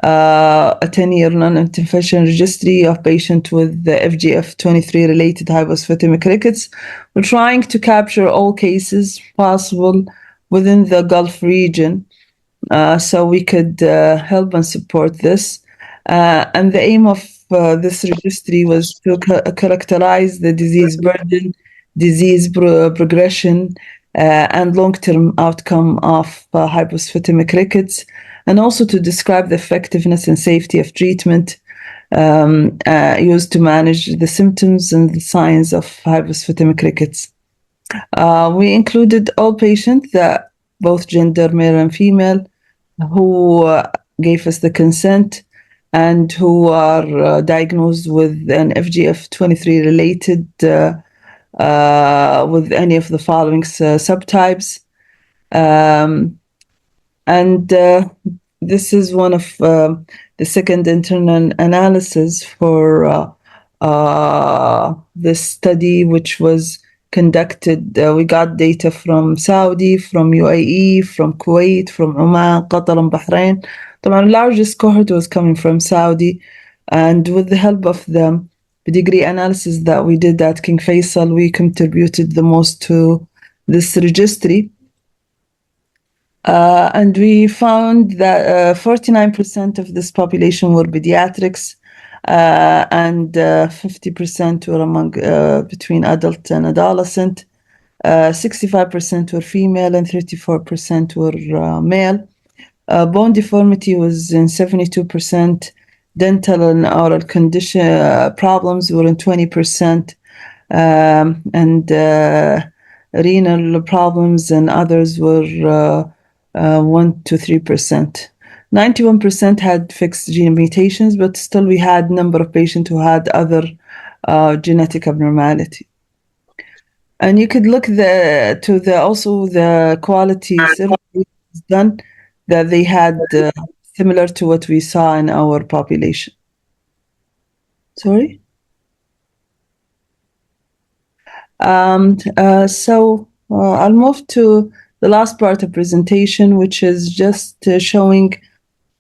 a 10-year non-interventional registry of patients with the FGF23 related hypophosphatemic rickets. We're trying to capture all cases possible within the Gulf region, so we could help and support this. And the aim of this registry was to characterize the disease burden, disease progression, and long-term outcome of hypophosphatemic rickets, and also to describe the effectiveness and safety of treatment used to manage the symptoms and the signs of hypophosphatemic rickets. We included all patients, both gender, male and female, who gave us the consent and who are diagnosed with an FGF23 related with any of the following subtypes. This is one of the second internal analysis for this study, which was conducted. We got data from Saudi, from UAE, from Kuwait, from Oman, Qatar, and Bahrain. The largest cohort was coming from Saudi, and with the help of the pedigree analysis that we did at King Faisal, we contributed the most to this registry. And we found that 49% of this population were pediatrics, and 50% were among between adult and adolescent. 65% were female and 34% were male. Bone deformity was in 72%. Dental and oral condition problems were in 20%. And renal problems and others were 1 to 3%. 91% had fixed gene mutations, but still we had number of patients who had other genetic abnormality. And you could look also the quality survey done that they had similar to what we saw in our population. Sorry? So I'll move to the last part of presentation, which is just showing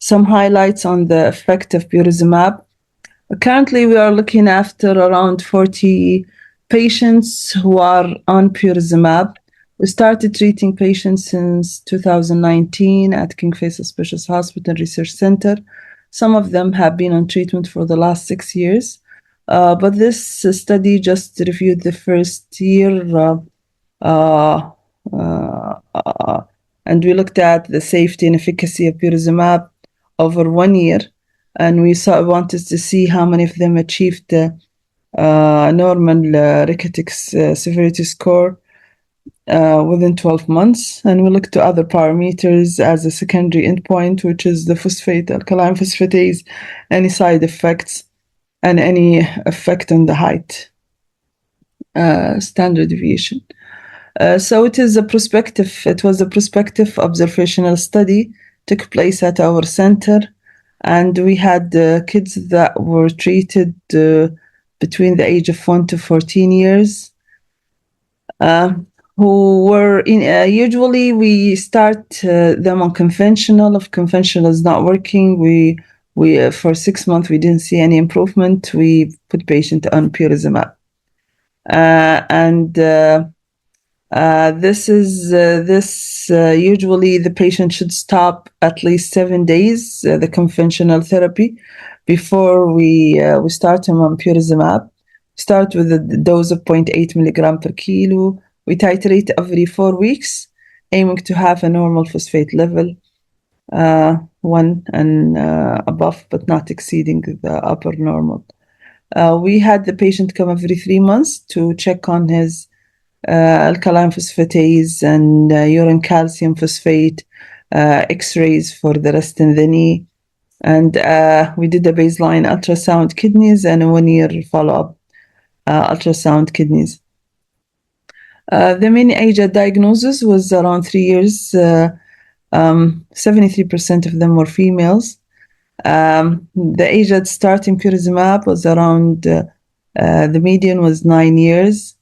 some highlights on the effect of pembrolizumab. Currently, we are looking after around 40 patients who are on pembrolizumab. We started treating patients since 2019 at King Faisal Specialist Hospital Research Center. Some of them have been on treatment for the last 6 years. But this study just reviewed the first year, and we looked at the safety and efficacy of pembrolizumab over 1 year, and we wanted to see how many of them achieved normal rickety severity score within 12 months. And we looked to other parameters as a secondary endpoint, which is the phosphate, alkaline phosphatase, any side effects, and any effect on the height standard deviation. So it was a prospective observational study, took place at our center, and we had kids that were treated between the age of 1 to 14 years, who were usually we start them on conventional. If conventional is not working, we for 6 months we didn't see any improvement. We put patient on pembrolizumab, and usually the patient should stop at least 7 days the conventional therapy before we start him on pembrolizumab. Start with a dose of 0.8 milligram per kilo. We titrate every 4 weeks, aiming to have a normal phosphate level 1 and above, but not exceeding the upper normal. We had the patient come every 3 months to check on his alkaline phosphatase and urine calcium phosphate, x-rays for the rest in the knee. And we did a baseline ultrasound kidneys and a 1-year follow-up ultrasound kidneys. The mean age at diagnosis was around 3 years. 73% of them were females. The age at starting pembrolizumab was around, the median was 9 years.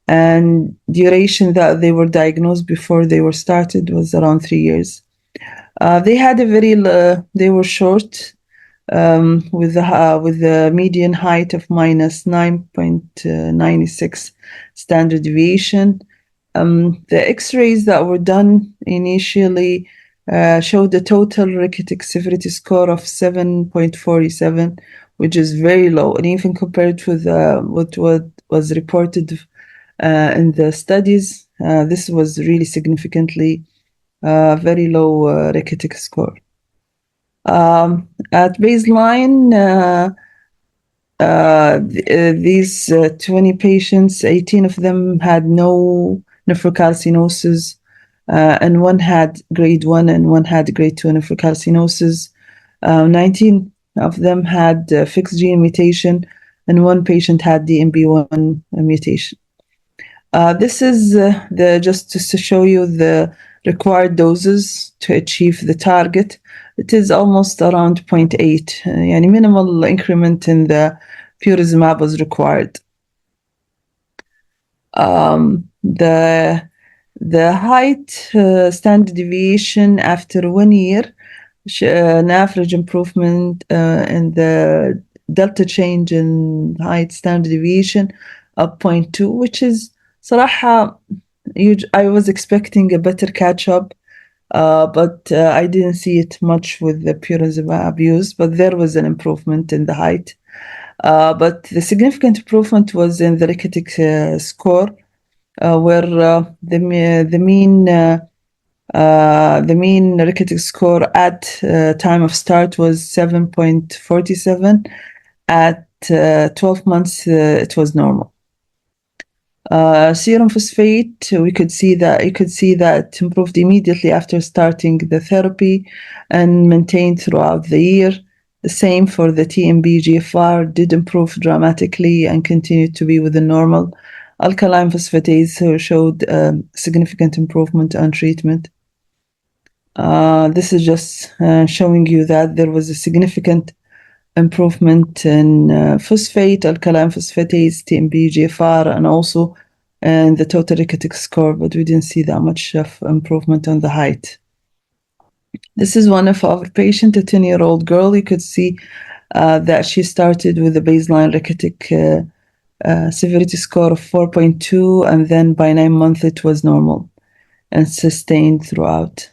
And duration that they were diagnosed before they were started was around 3 years. They had they were short, with the median height of minus 9.96 standard deviation. The x-rays that were done initially showed a total rickety severity score of 7.47, which is very low, and even compared with what was reported in the studies, this was really significantly very low rickety score. At baseline, these 20 patients, 18 of them had no nephrocalcinosis, and 1 had grade 1 and 1 had grade 2 nephrocalcinosis. 19 of them had fixed gene mutation, and 1 patient had the MB1 mutation. This is just to show you the required doses to achieve the target. It is almost around 0.8, yani minimal increment in the pembrolizumab was required. The height standard deviation after 1 year, an average improvement in the delta change in height standard deviation of 0.2, which is صراحة I was expecting a better catch-up, but I didn't see it much with the pembrolizumab use, but there was an improvement in the height. But the significant improvement was in the rickety score, where the mean The mean Rickety score at time of start was 7.47. At 12 months, it was normal. Serum phosphate, you could see that it improved immediately after starting the therapy and maintained throughout the year. The same for the TMB GFR, did improve dramatically and continued to be within normal. Alkaline phosphatase showed significant improvement on treatment. This is just showing you that there was a significant improvement in phosphate, alkaline phosphatase, TMB, GFR, and also in the total Rickety score, but we didn't see that much of improvement on the height. This is one of our patients, a 10-year-old girl. You could see that she started with a baseline Rickety severity score of 4.2, and then by 9 months it was normal and sustained throughout.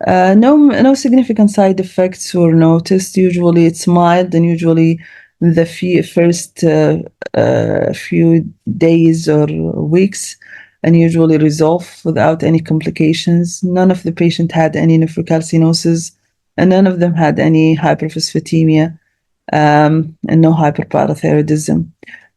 No significant side effects were noticed. Usually it's mild, and usually the first few days or weeks, and usually resolve without any complications. None of the patient had any nephrocalcinosis, and none of them had any hyperphosphatemia, and no hyperparathyroidism.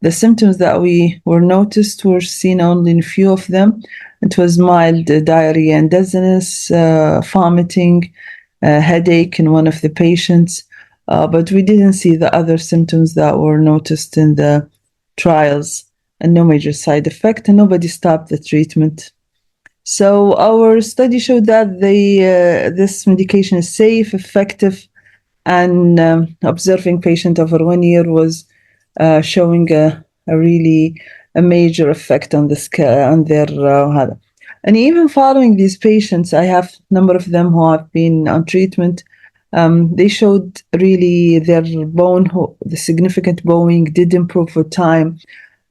The symptoms that were noticed were seen only in a few of them. It was mild diarrhea and dizziness, vomiting, headache in one of the patients, but we didn't see the other symptoms that were noticed in the trials, and no major side effect, and nobody stopped the treatment. So our study showed that this medication is safe, effective, and observing patient over 1 year was showing a major effect on the scale, on their and even following these patients, I have a number of them who have been on treatment. They showed really their the significant bowing did improve with time.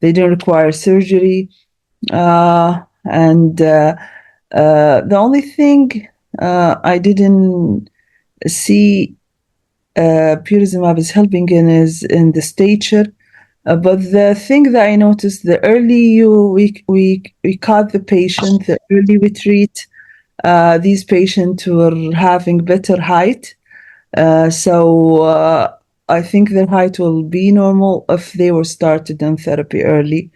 They didn't require surgery, and the only thing I didn't see pembrolizumab is helping in is in the stature. But the thing that I noticed, the early we caught the patient, the early we treat, these patients were having better height. So I think their height will be normal if they were started on therapy early.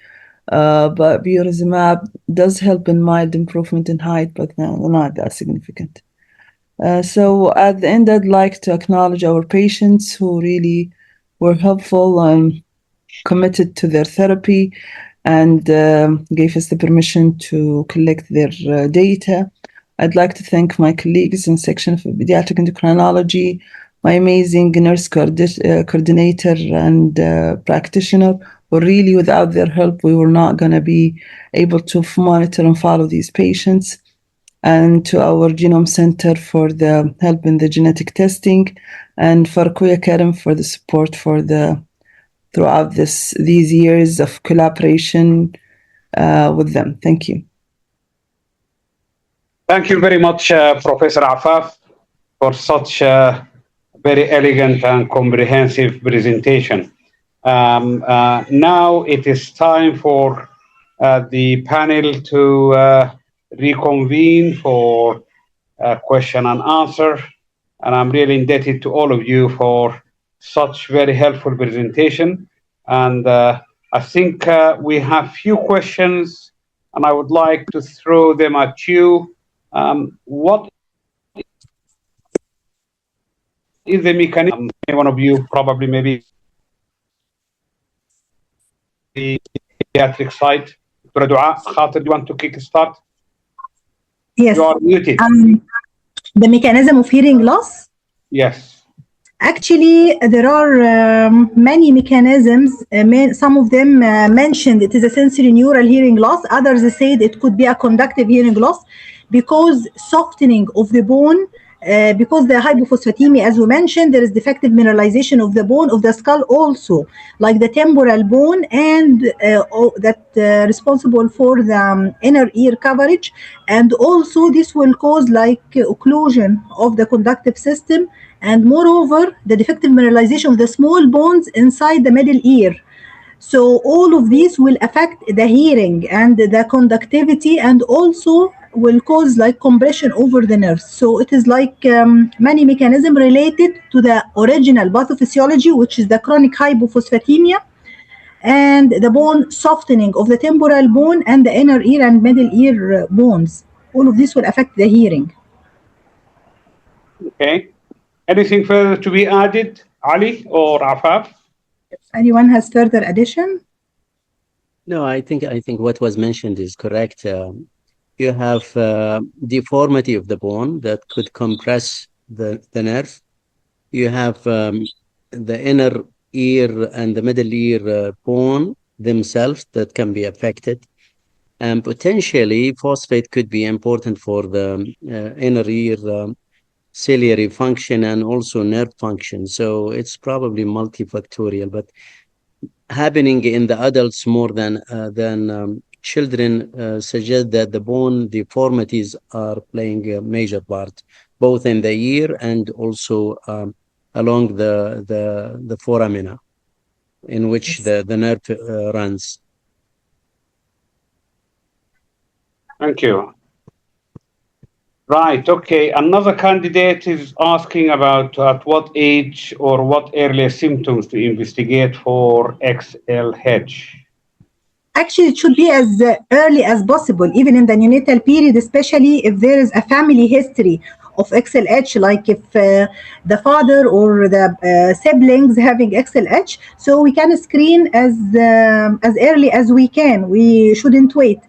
But pembrolizumab does help in mild improvement in height, but not that significant. So at the end, I'd like to acknowledge our patients who really were helpful and committed to their therapy, and gave us the permission to collect their data. I'd like to thank my colleagues in section of pediatric endocrinology, my amazing nurse coordinator and practitioner, who really, without their help, we were not going to be able to monitor and follow these patients, and to our genome center for the help in the genetic testing, and for Kuya Karim for the support for throughout these years of collaboration with them. Thank you. Thank you very much, Professor Afaf, for such a very elegant and comprehensive presentation. Now it is time for the panel to reconvene for question and answer. And I'm really indebted to all of you for such very helpful presentation. And I think we have few questions, and I would like to throw them at you. What is the mechanism? One of you probably maybe the pediatric side. Dr. Dua, Khater, do you want to kick start? Yes. You are muted. The mechanism of hearing loss? Yes. Actually, there are many mechanisms. Some of them mentioned it is a sensory neural hearing loss. Others said it could be a conductive hearing loss because softening of the bone, because the hypophosphatemia, as we mentioned, there is defective mineralization of the bone of the skull also, like the temporal bone, and that responsible for the inner ear coverage. And also this will cause like occlusion of the conductive system, and moreover the defective mineralization of the small bones inside the middle ear. So all of these will affect the hearing and the conductivity, and also will cause like compression over the nerves. So it is like many mechanism related to the original pathophysiology, which is the chronic hypophosphatemia and the bone softening of the temporal bone and the inner ear and middle ear bones. All of this will affect the hearing. Okay. Anything further to be added, Ali or Afaf? If anyone has further addition? No, I think what was mentioned is correct. You have deformity of the bone that could compress the nerve. You have the inner ear and the middle ear bone themselves that can be affected. And potentially, phosphate could be important for the inner ear ciliary function and also nerve function. So it's probably multifactorial, but happening in the adults more than children suggest that the bone deformities are playing a major part, both in the ear and also along the foramina, in which Yes. the nerve runs. Thank you. Right. Okay. Another candidate is asking about at what age or what early symptoms to investigate for XLH. Actually, it should be as early as possible, even in the neonatal period, especially if there is a family history of XLH, like if the father or the siblings having XLH. So we can screen as early as we can. We shouldn't wait.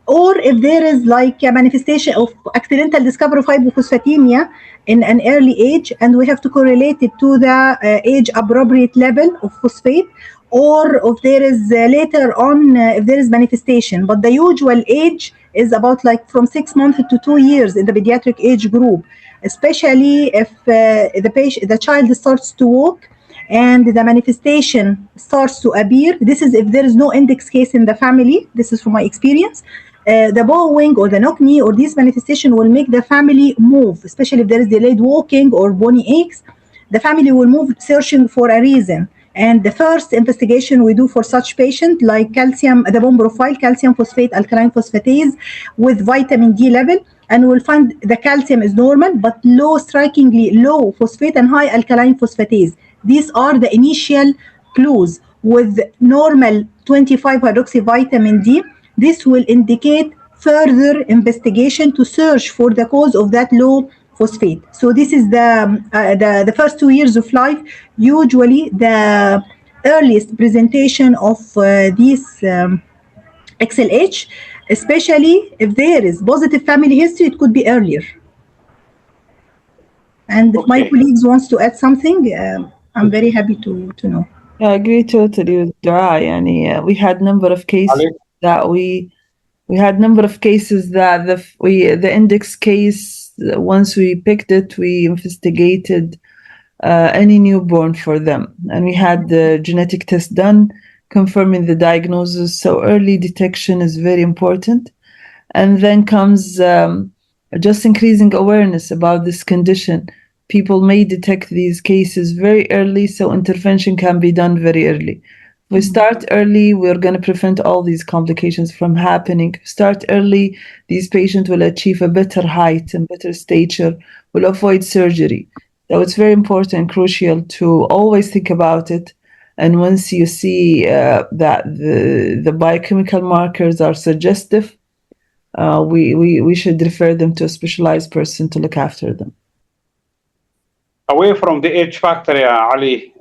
Or if there is like a manifestation of accidental discovery of hypophosphatemia in an early age, and we have to correlate it to the age appropriate level of phosphate, or if there is later on if there is manifestation. But the usual age is about like from 6 months to 2 years in the pediatric age group, especially if the child starts to walk and the manifestation starts to appear. This is if there is no index case in the family. This is from my experience. The bowing or the knock knee or this manifestation will make the family move, especially if there is delayed walking or bony aches. The family will move searching for a reason. And the first investigation we do for such patient, like calcium, the bone profile, calcium phosphate, alkaline phosphatase with vitamin D level, and we'll find the calcium is normal, but low, strikingly low phosphate and high alkaline phosphatase. These are the initial clues. With normal 25 hydroxy vitamin D, this will indicate further investigation to search for the cause of that low phosphate. So this is the first 2 years of life, usually the earliest presentation of this XLH, especially if there is positive family history, it could be earlier. And if my colleagues wants to add something, I'm very happy to know. Yeah, I agree totally with Dara. Yani, we had number of cases Ali? that we had number of cases that the index case, once we picked it, we investigated any newborn for them, and we had the genetic test done confirming the diagnosis. So early detection is very important, and then comes just increasing awareness about this condition. People may detect these cases very early, so intervention can be done very early. If we start early, we're going to prevent all these complications from happening. Start early, these patients will achieve a better height and better stature, will avoid surgery. So it's very important and crucial to always think about it. And once you see that the biochemical markers are suggestive, we should refer them to a specialized person to look after them. Away from the age factor, Ali,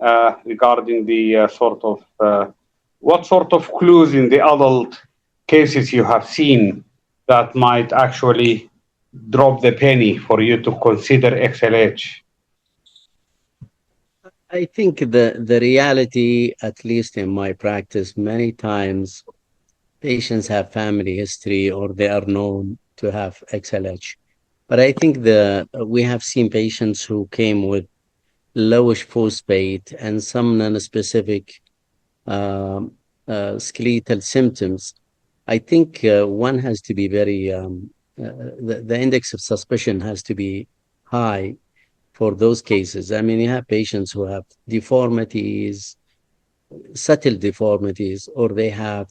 regarding the what sort of clues in the adult cases you have seen that might actually drop the penny for you to consider XLH? I think the reality, at least in my practice, many times patients have family history or they are known to have XLH. But I think we have seen patients who came with lowish phosphate and some non-specific skeletal symptoms. I think one has to be very, the index of suspicion has to be high for those cases. I mean, you have patients who have deformities, subtle deformities, or they have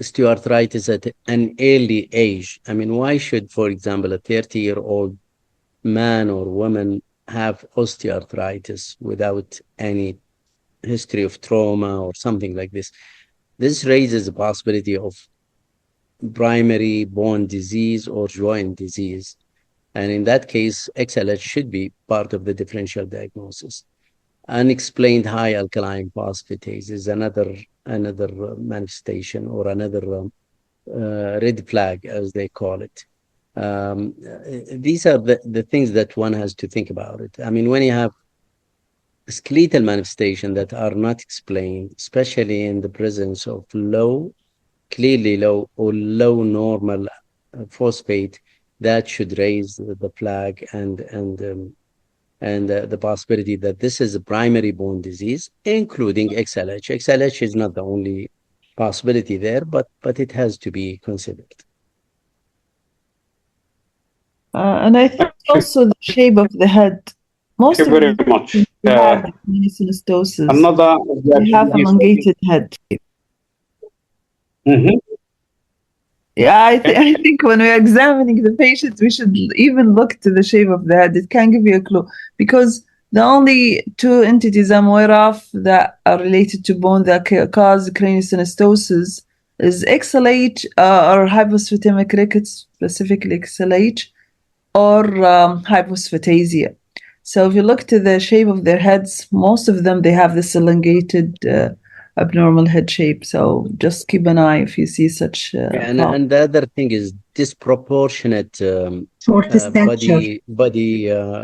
osteoarthritis at an early age. I mean, why should, for example, a 30-year-old man or woman have osteoarthritis without any history of trauma or something like this? This raises the possibility of primary bone disease or joint disease. And in that case, XLH should be part of the differential diagnosis. Unexplained high alkaline phosphatase is another manifestation or another red flag, as they call it. These are the things that one has to think about it. I mean, when you have skeletal manifestations that are not explained, especially in the presence of clearly low or low normal phosphate, that should raise the flag and the possibility that this is a primary bone disease, including XLH. XLH is not the only possibility there, but it has to be considered. And I think also the shape of the head. Most Thank you very much. have synostosis. Another They have elongated head. Mhm. Yeah, I think when we're examining the patients, we should even look to the shape of the head. It can give you a clue, because the only two entities I'm aware of that are related to bone that cause craniosynostosis is XLH or hypophosphatemic rickets, specifically XLH, or hyposphatasia. So if you look to the shape of their heads, most of them, they have this elongated abnormal head shape. So just keep an eye if you see such and the other thing is disproportionate Short stature. body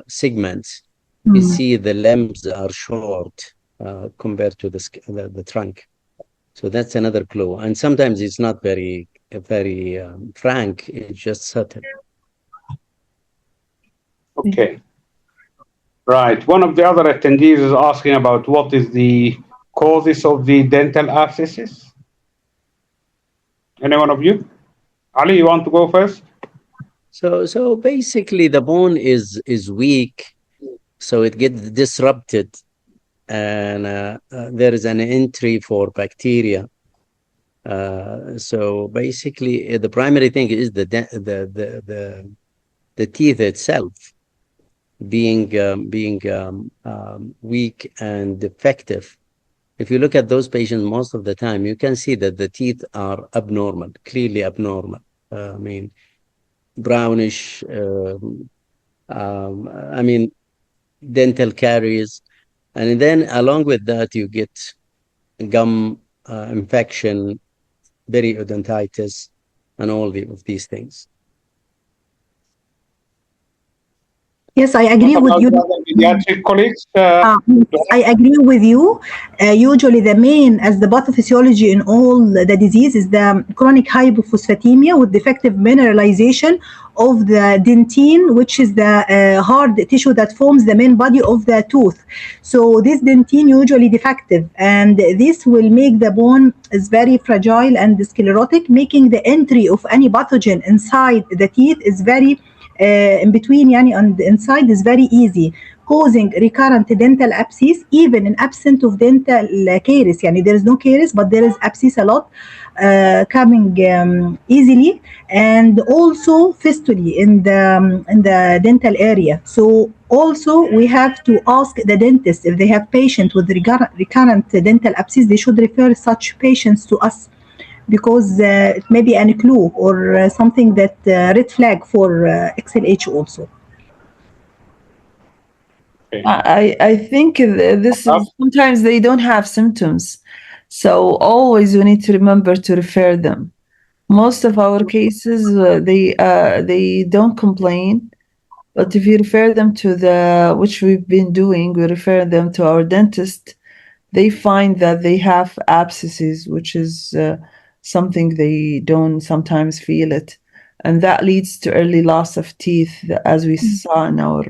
segments. You see the limbs are short compared to the trunk. So that's another clue. And sometimes it's not very frank, it's just subtle. Okay. Right. One of the other attendees is asking about what is the causes of the dental abscesses. Any one of you? Ali, you want to go first? So basically the bone is weak, so it gets disrupted, and there is an entry for bacteria. So basically the primary thing is the teeth itself being weak and defective. If you look at those patients, most of the time you can see that the teeth are abnormal, clearly abnormal. I mean, brownish, I mean, dental caries. And then along with that, you get gum infection, periodontitis, and all of these things. Yes, I agree with you. Pediatric colleagues? I agree with you. Usually the main, as the pathophysiology in all the disease, is the chronic hypophosphatemia with defective mineralization of the dentine, which is the hard tissue that forms the main body of the tooth. So this dentine usually defective, and this will make the bone is very fragile and sclerotic, making the entry of any pathogen inside the teeth is very in between, on the inside is very easy, causing recurrent dental abscess even in absence of dental caries. There is no caries, but there is abscess a lot coming easily, and also fistulae in the dental area. So also we have to ask the dentist if they have patients with recurrent dental abscess. They should refer such patients to us, because it may be a clue or something that red flag for XLH also. I think this is sometimes they don't have symptoms, so always we need to remember to refer them. Most of our cases they don't complain, but if you refer them to which we've been doing, we refer them to our dentist. They find that they have abscesses, which is something they don't sometimes feel it. And that leads to early loss of teeth, as we saw in our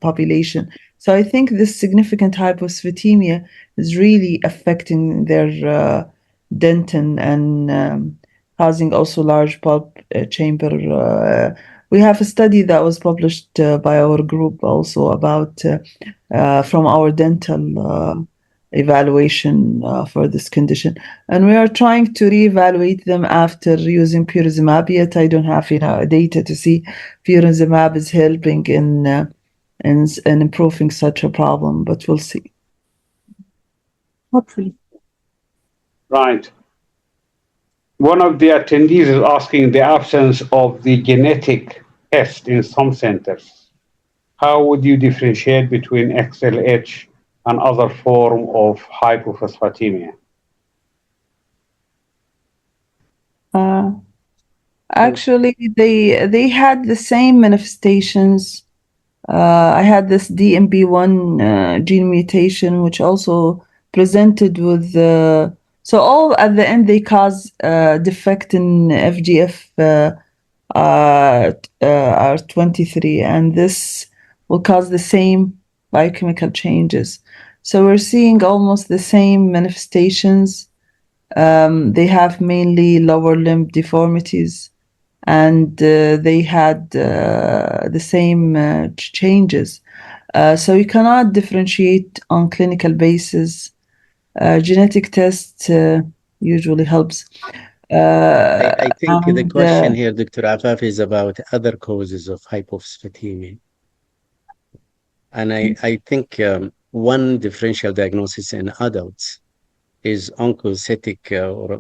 population. So I think this significant hypophosphatemia is really affecting their dentin and causing also large pulp chamber. We have a study that was published by our group also about from our dental evaluation for this condition. And we are trying to reevaluate them after using pembrolizumab. Yet I don't have data to see pembrolizumab is helping in improving such a problem, but we'll see. Hopefully. Right. One of the attendees is asking the absence of the genetic test in some centers. How would you differentiate between XLH and other form of hypophosphatemia? Actually, they had the same manifestations. I had this DMB1 gene mutation, which also presented with so all at the end they cause defect in FGF R23, and this will cause the same biochemical changes. So we're seeing almost the same manifestations. They have mainly lower limb deformities, and they had the same changes. So you cannot differentiate on clinical basis. Genetic test usually helps. I think the question here, Dr. Afaf, is about other causes of hypophosphatemia. And I think one differential diagnosis in adults is oncocytic or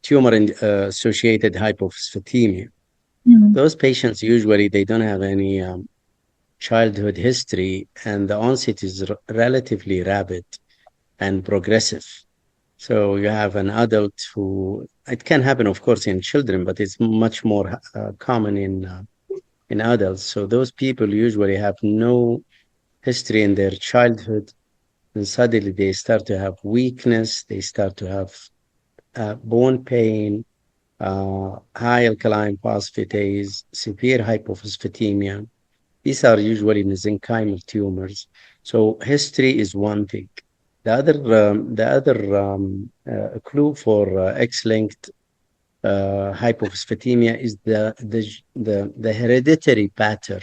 tumor-associated hypophosphatemia. Those patients usually they don't have any childhood history, and the onset is relatively rapid and progressive. So you have an adult who, it can happen, of course, in children, but it's much more common in adults. So those people usually have no history in their childhood, and suddenly they start to have weakness, they start to have bone pain, high alkaline phosphatase, severe hypophosphatemia. These are usually mesenchymal tumors. So history is one thing. The other clue for X-linked hypophosphatemia is the hereditary pattern.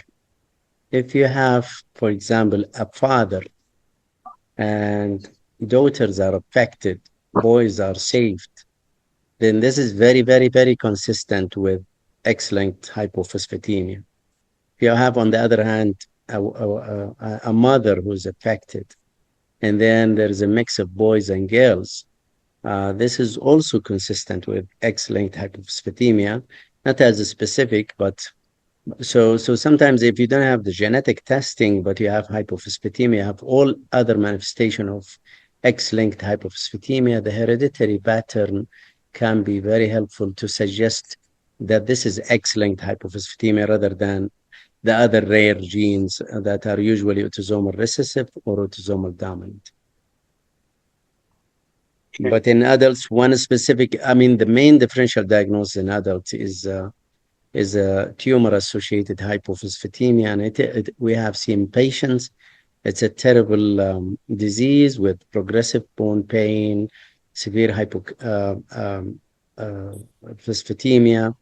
If you have, for example, a father and daughters are affected, boys are saved, then this is very, very, very consistent with X-linked hypophosphatemia. If you have, on the other hand, a mother who's affected, and then there's a mix of boys and girls, this is also consistent with X-linked hypophosphatemia, not as a specific, but so sometimes if you don't have the genetic testing, but you have hypophosphatemia, you have all other manifestation of X-linked hypophosphatemia, the hereditary pattern can be very helpful to suggest that this is X-linked hypophosphatemia rather than the other rare genes that are usually autosomal recessive or autosomal dominant. Okay. But in adults, one specific, I mean, the main differential diagnosis in adults is a tumor-associated hypophosphatemia, and we have seen patients. It's a terrible disease with progressive bone pain, severe hypophosphatemia.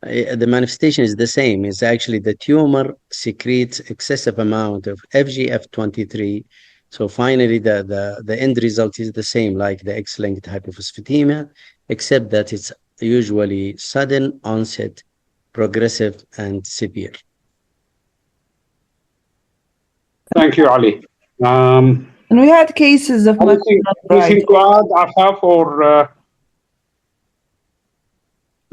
The manifestation is the same. It's actually the tumor secretes excessive amount of FGF23. So finally, the end result is the same, like the X-linked hypophosphatemia, except that it's usually sudden onset, progressive, and severe. Thank you, Ali. And we had cases of anything to add, Afaf, or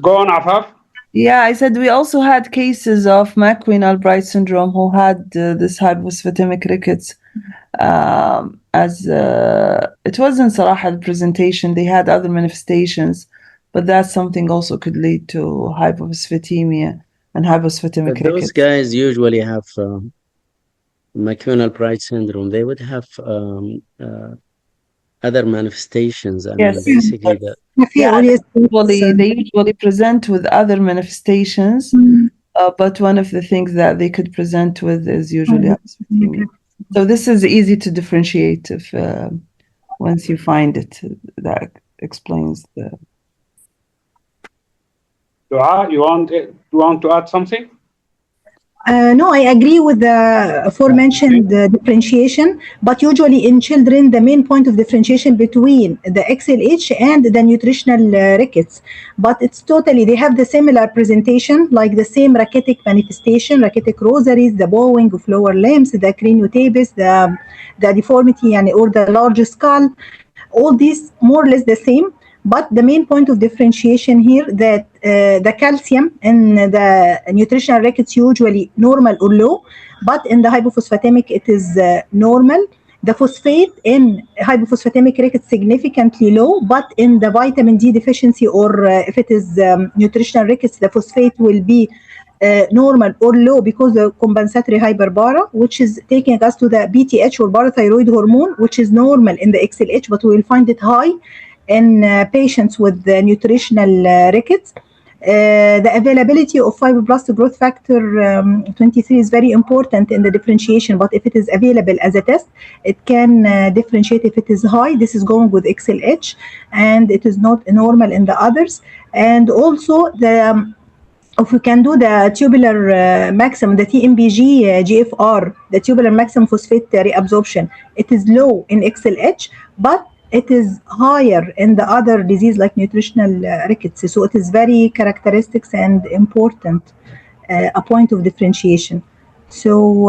go on, Afaf? Yeah, I said we also had cases of McQueen-Albright syndrome who had this hypophosphatemic rickets. As it wasn't Sarah the presentation, they had other manifestations, but that's something also could lead to hypophosphatemia and hypophosphatemic rickets. Those guys usually have McQueen-Albright syndrome. They would have other manifestations. I mean, basically they usually present with other manifestations, but one of the things that they could present with is usually hypophosphatemia. So this is easy to differentiate if once you find it. That explains the. Dua, you want to add something? No, I agree with the aforementioned differentiation, but usually in children, the main point of differentiation between the XLH and the nutritional rickets. But it's totally, they have the similar presentation, like the same rachitic manifestation, rachitic rosaries, the bowing of lower limbs, the craniotabes, the deformity or the large skull, all these more or less the same. But the main point of differentiation here that the calcium in the nutritional rickets usually normal or low, but in the hypophosphatemic it is normal. The phosphate in hypophosphatemic rickets significantly low, but in the vitamin D deficiency or if it is nutritional rickets, the phosphate will be normal or low because of compensatory hyperbara, which is taking us to the BTH or parathyroid hormone, which is normal in the XLH, but we will find it high in patients with nutritional rickets. The availability of fibroblast growth factor 23 is very important in the differentiation, but if it is available as a test, it can differentiate if it is high. This is going with XLH, and it is not normal in the others. And also if we can do the tubular maximum, the TMBG GFR, the tubular maximum phosphate reabsorption, it is low in XLH, but it is higher in the other disease like nutritional rickets. So it is very characteristics and important a point of differentiation. So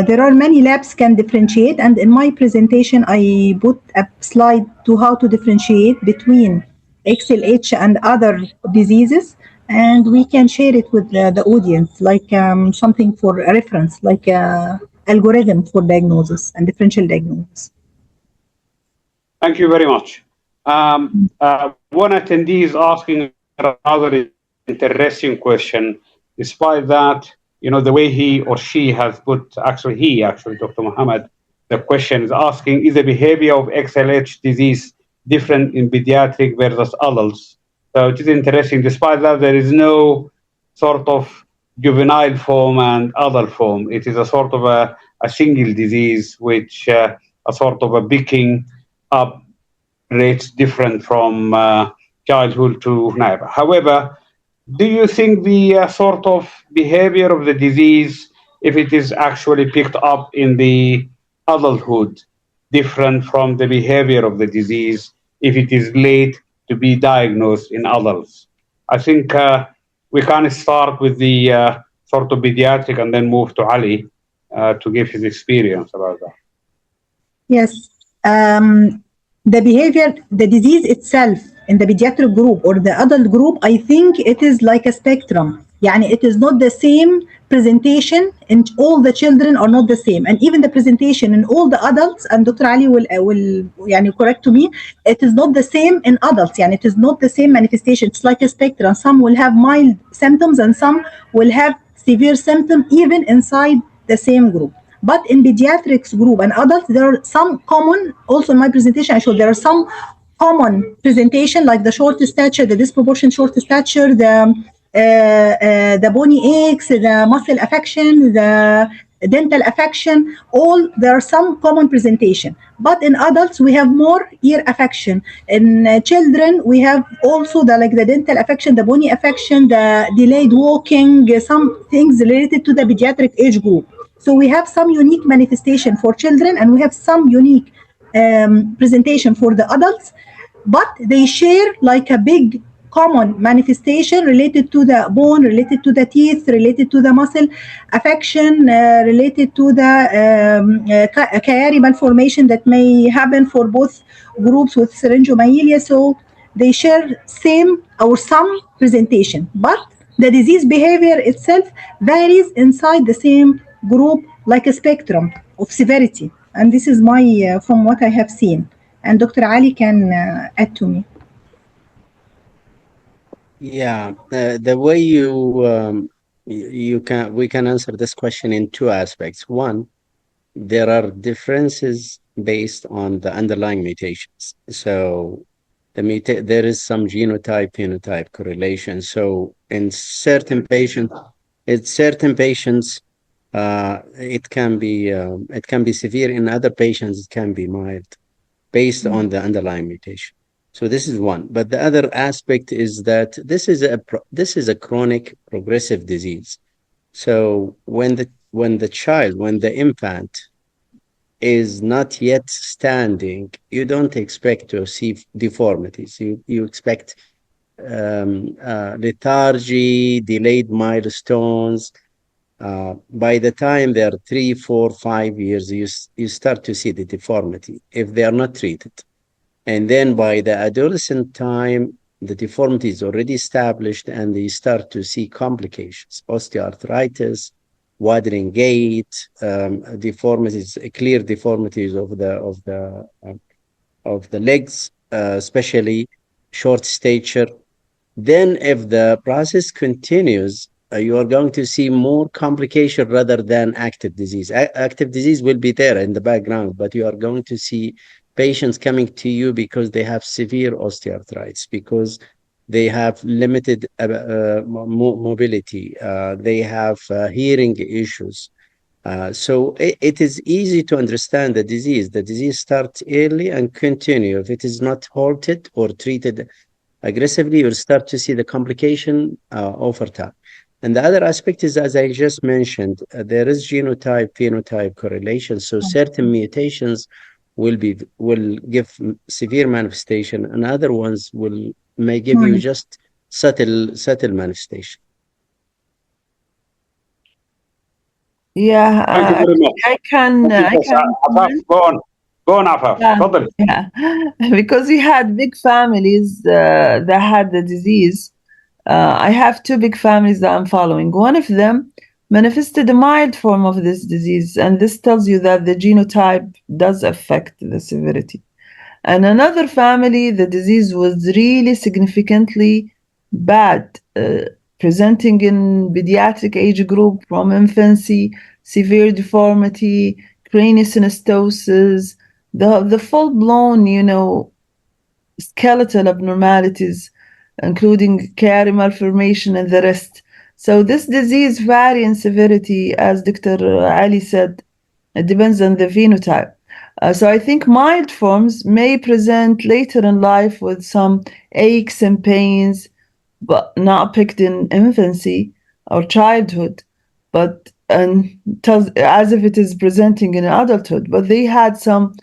there are many labs can differentiate, and in my presentation I put a slide to how to differentiate between XLH and other diseases, and we can share it with the audience like something for reference, like algorithm for diagnosis and differential diagnosis. Thank you very much. One attendee is asking a rather interesting question. Despite that, the way he or she has put, actually, Dr. Mohammed, the question is asking, is the behavior of XLH disease different in pediatric versus adults? So it is interesting. Despite that, there is no sort of juvenile form and adult form. It is a sort of a single disease, which a sort of a picking up rates different from childhood to now. However, do you think the sort of behavior of the disease, if it is actually picked up in the adulthood, different from the behavior of the disease if it is late to be diagnosed in adults? I think we can start with the sort of pediatric and then move to Ali to give his experience about that. Yes. The behavior, the disease itself in the pediatric group or the adult group, I think it is like a spectrum. It is not the same presentation, and all the children are not the same. And even the presentation in all the adults, and Dr. Ali will correct to me, it is not the same in adults. It is not the same manifestation. It's like a spectrum. Some will have mild symptoms and some will have severe symptoms even inside the same group. But in pediatrics group and adults, there are some common, also in my presentation I showed there are some common presentation like the short stature, the disproportionate short stature, the bony aches, the muscle affection, the dental affection, there are some common presentation. But in adults, we have more ear affection. In children, we have also the dental affection, the bony affection, the delayed walking, some things related to the pediatric age group. So we have some unique manifestation for children and we have some unique presentation for the adults, but they share like a big common manifestation related to the bone, related to the teeth, related to the muscle affection, related to the chiari malformation that may happen for both groups with syringomyelia. So they share same or some presentation, but the disease behavior itself varies inside the same group like a spectrum of severity. And this is my from what I have seen. And Dr. Ali can add to me. Yeah, the way we can answer this question in two aspects. One, there are differences based on the underlying mutations. So there is some genotype-phenotype correlation. So in certain patients, it can be severe. In other patients, it can be mild, based on the underlying mutation. So this is one. But the other aspect is that this is a chronic progressive disease. So when the infant is not yet standing, you don't expect to see deformities. You expect lethargy, delayed milestones. By the time they're 3, 4, 5 years, you start to see the deformity if they are not treated. And then by the adolescent time, the deformity is already established and you start to see complications, osteoarthritis, widening gait, deformities, clear deformities of the legs, especially short stature. Then, if the process continues, you are going to see more complication rather than active disease. Active disease will be there in the background, but you are going to see patients coming to you because they have severe osteoarthritis, because they have limited mobility, they have hearing issues. So it is easy to understand the disease. The disease starts early and continue. If it is not halted or treated aggressively, you'll start to see the complication over time. And the other aspect is, as I just mentioned, there is genotype phenotype correlation. So certain mutations will give severe manifestation, and other ones may give you just subtle manifestation. Yeah, Thank you very much. I can Afaf, go on, Afaf. تفضل. yeah, because we had big families that had the disease. I have two big families that I'm following. One of them manifested a mild form of this disease, and this tells you that the genotype does affect the severity. And another family, the disease was really significantly bad, presenting in pediatric age group from infancy, severe deformity, craniosynostosis, the full-blown, skeletal abnormalities, including carry malformation and the rest. So this disease vary in severity, as Dr. Ali said. It depends on the phenotype. So I think mild forms may present later in life with some aches and pains, but not picked in infancy or childhood, but as if it is presenting in adulthood. But they had some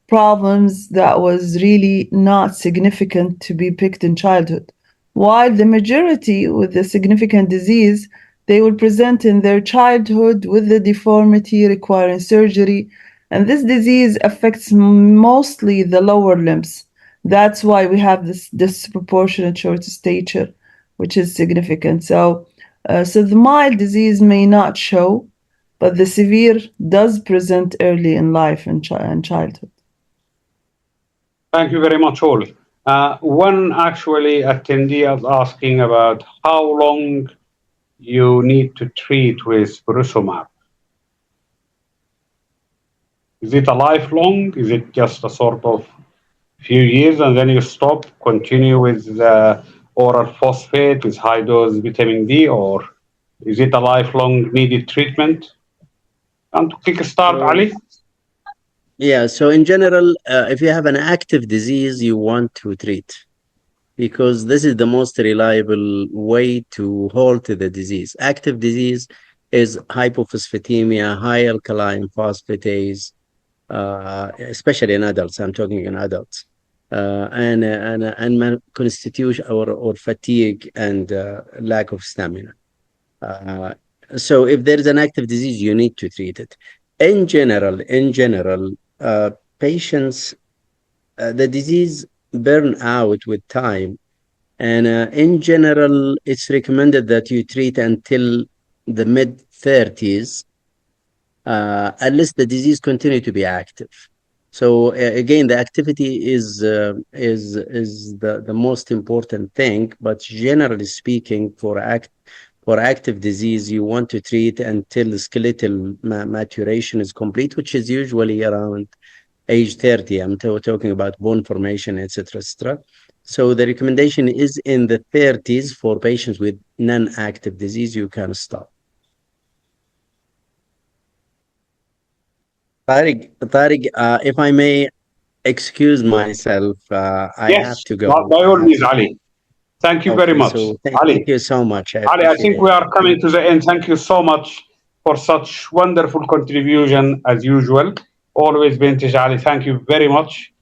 problems that was really not significant to be picked in childhood. While the majority with the significant disease, they will present in their childhood with the deformity requiring surgery. And this disease affects mostly the lower limbs. That's why we have this disproportionate short stature, which is significant. So the mild disease may not show, but the severe does present early in life and childhood. Thank you very much, all. One actually attendee is asking about how long you need to treat with brusumab. Is it a lifelong? Is it just a sort of few years and then you stop, continue with the oral phosphate with high dose vitamin D, or is it a lifelong needed treatment? And to kickstart, Ali? Yeah, so in general, if you have an active disease, you want to treat, because this is the most reliable way to halt the disease. Active disease is hypophosphatemia, high alkaline phosphatase, especially in adults. I'm talking in adults, and constitution or fatigue and lack of stamina. So if there is an active disease, you need to treat it. In general, patients, the disease burn out with time. And in general, it's recommended that you treat until the mid-30s, unless the disease continue to be active. So again, the activity is the most important thing. But generally speaking, for active disease, you want to treat until the skeletal maturation is complete, which is usually around age 30. I'm talking about bone formation, etc., etc. So the recommendation is in the 30s for patients with non-active disease, you can stop. Tariq, if I may excuse myself, I have to go. By all means, Ali. Thank you very Okay, much. so Ali, thank you so much. I Ali, I appreciate think we it. are coming to the end. Thank you so much for such wonderful contribution as usual. Always vintage, Ali. Thank you very much.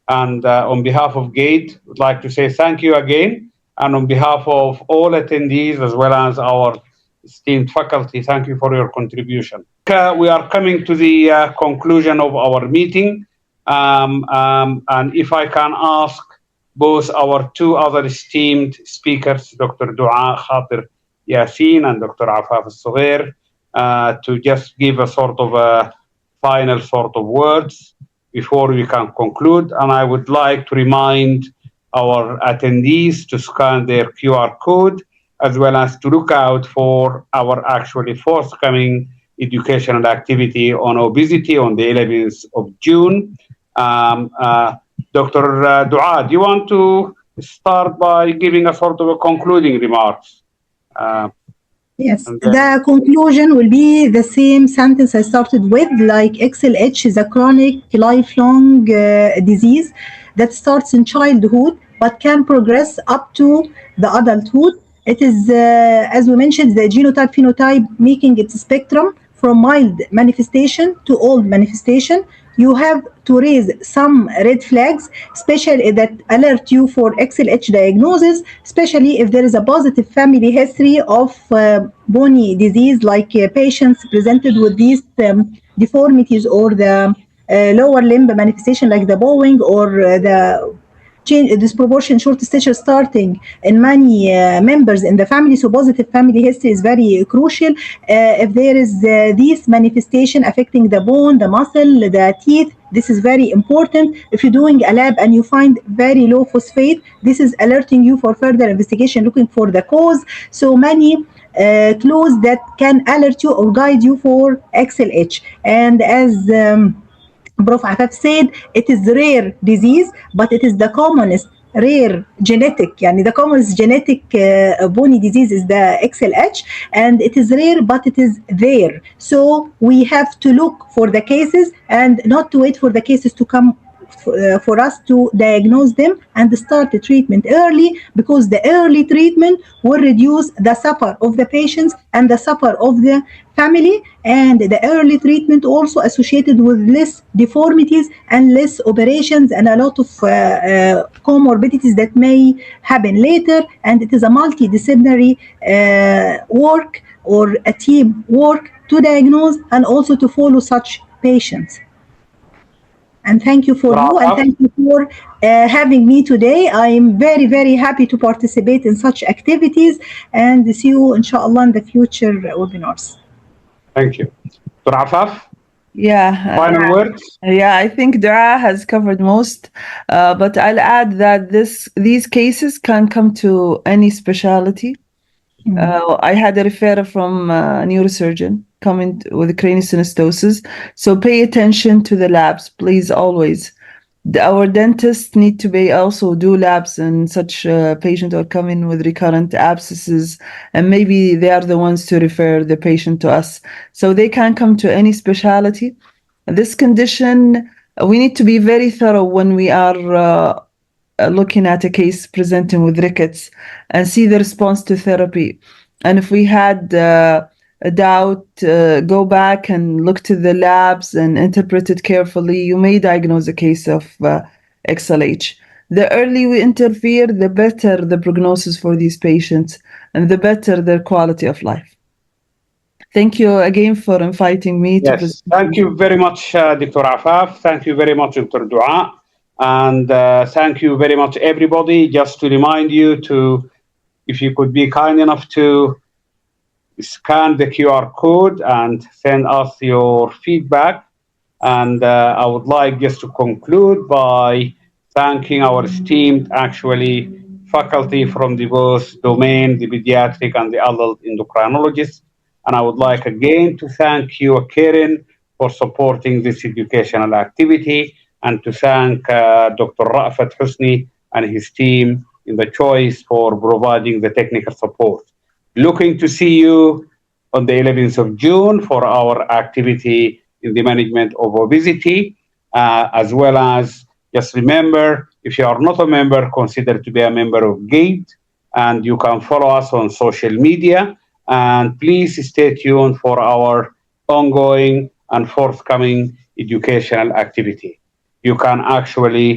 And on behalf of GAED, would like to say thank you again. And on behalf of all attendees, as well as our esteemed faculty, thank you for your contribution. We are coming to the conclusion of our meeting. And if I can ask both our two other esteemed speakers, Dr. Dua Khatir Yassin and Dr. Afaf Al-Sagher, to just give a sort of a final sort of words before we can conclude. And I would like to remind our attendees to scan their QR code, as well as to look out for our actually forthcoming educational activity on obesity on the 11th of June. Dr. Dua, do you want to start by giving a sort of a concluding remarks? Yes, And then- the conclusion will be the same sentence I started with, like XLH is a chronic, lifelong disease that starts in childhood but can progress up to the adulthood. It is, as we mentioned, the genotype phenotype making its spectrum from mild manifestation to old manifestation. You have to raise some red flags, especially that alert you for XLH diagnosis, especially if there is a positive family history of bony disease, like patients presented with these deformities or the lower limb manifestation, like the bowing or the disproportionate short stature starting in many members in the family. So positive family history is very crucial. If there is this manifestation affecting the bone, the muscle, the teeth, this is very important. If you're doing a lab and you find very low phosphate, this is alerting you for further investigation, looking for the cause. So many clues that can alert you or guide you for XLH. And as Prof. Afaf said, it is rare disease, but it is the commonest rare genetic, yani the commonest genetic bony disease is the XLH, and it is rare, but it is there. So we have to look for the cases and not to wait for the cases to come for us to diagnose them and start the treatment early, because the early treatment will reduce the suffer of the patients and the suffer of the family, and the early treatment also associated with less deformities and less operations and a lot of comorbidities that may happen later. And it is a multidisciplinary work or a team work to diagnose and also to follow such patients. And thank you for you, and thank you for having me today. I am very, very happy to participate in such activities, and see you, inshallah, in the future webinars. Thank you. Dr. Afaf, Yeah. final words? Yeah, I think Dara has covered most, but I'll add that these cases can come to any specialty. I had a referral from a neurosurgeon coming with craniosynostosis. So pay attention to the labs, please, always. Our dentists need to also do labs in such patient or come in with recurrent abscesses, and maybe they are the ones to refer the patient to us. So they can come to any specialty. This condition, we need to be very thorough when we are looking at a case presenting with rickets and see the response to therapy. And if we had a doubt, go back and look to the labs and interpret it carefully. You may diagnose a case of XLH. The earlier we interfere, the better the prognosis for these patients and the better their quality of life. Thank you again for inviting me to present. Thank you very much, Dr. Afaf. Thank you very much, Dr. Dua. And thank you very much, everybody. Just to remind you to, if you could be kind enough to scan the QR code and send us your feedback. And I would like just to conclude by thanking our esteemed, actually, faculty from the both domain, the pediatric and the adult endocrinologists. And I would like again to thank you, Karen, for supporting this educational activity, and to thank Dr. Rafat Husni and his team in the choice for providing the technical support. Looking to see you on the 11th of June for our activity in the management of obesity, as well as just remember, if you are not a member, consider to be a member of GAED, and you can follow us on social media. And please stay tuned for our ongoing and forthcoming educational activity. You can actually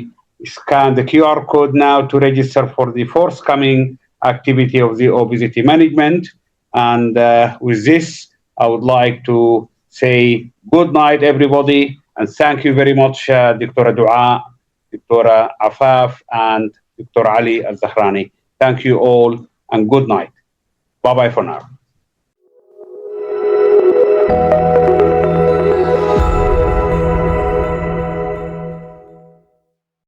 scan the QR code now to register for the forthcoming activity of the obesity management. And with this, I would like to say good night, everybody, and thank you very much, Dr. Dua, Dr. Afaf, and Dr. Ali Al-Zahrani. Thank you all, and good night. Bye-bye for now.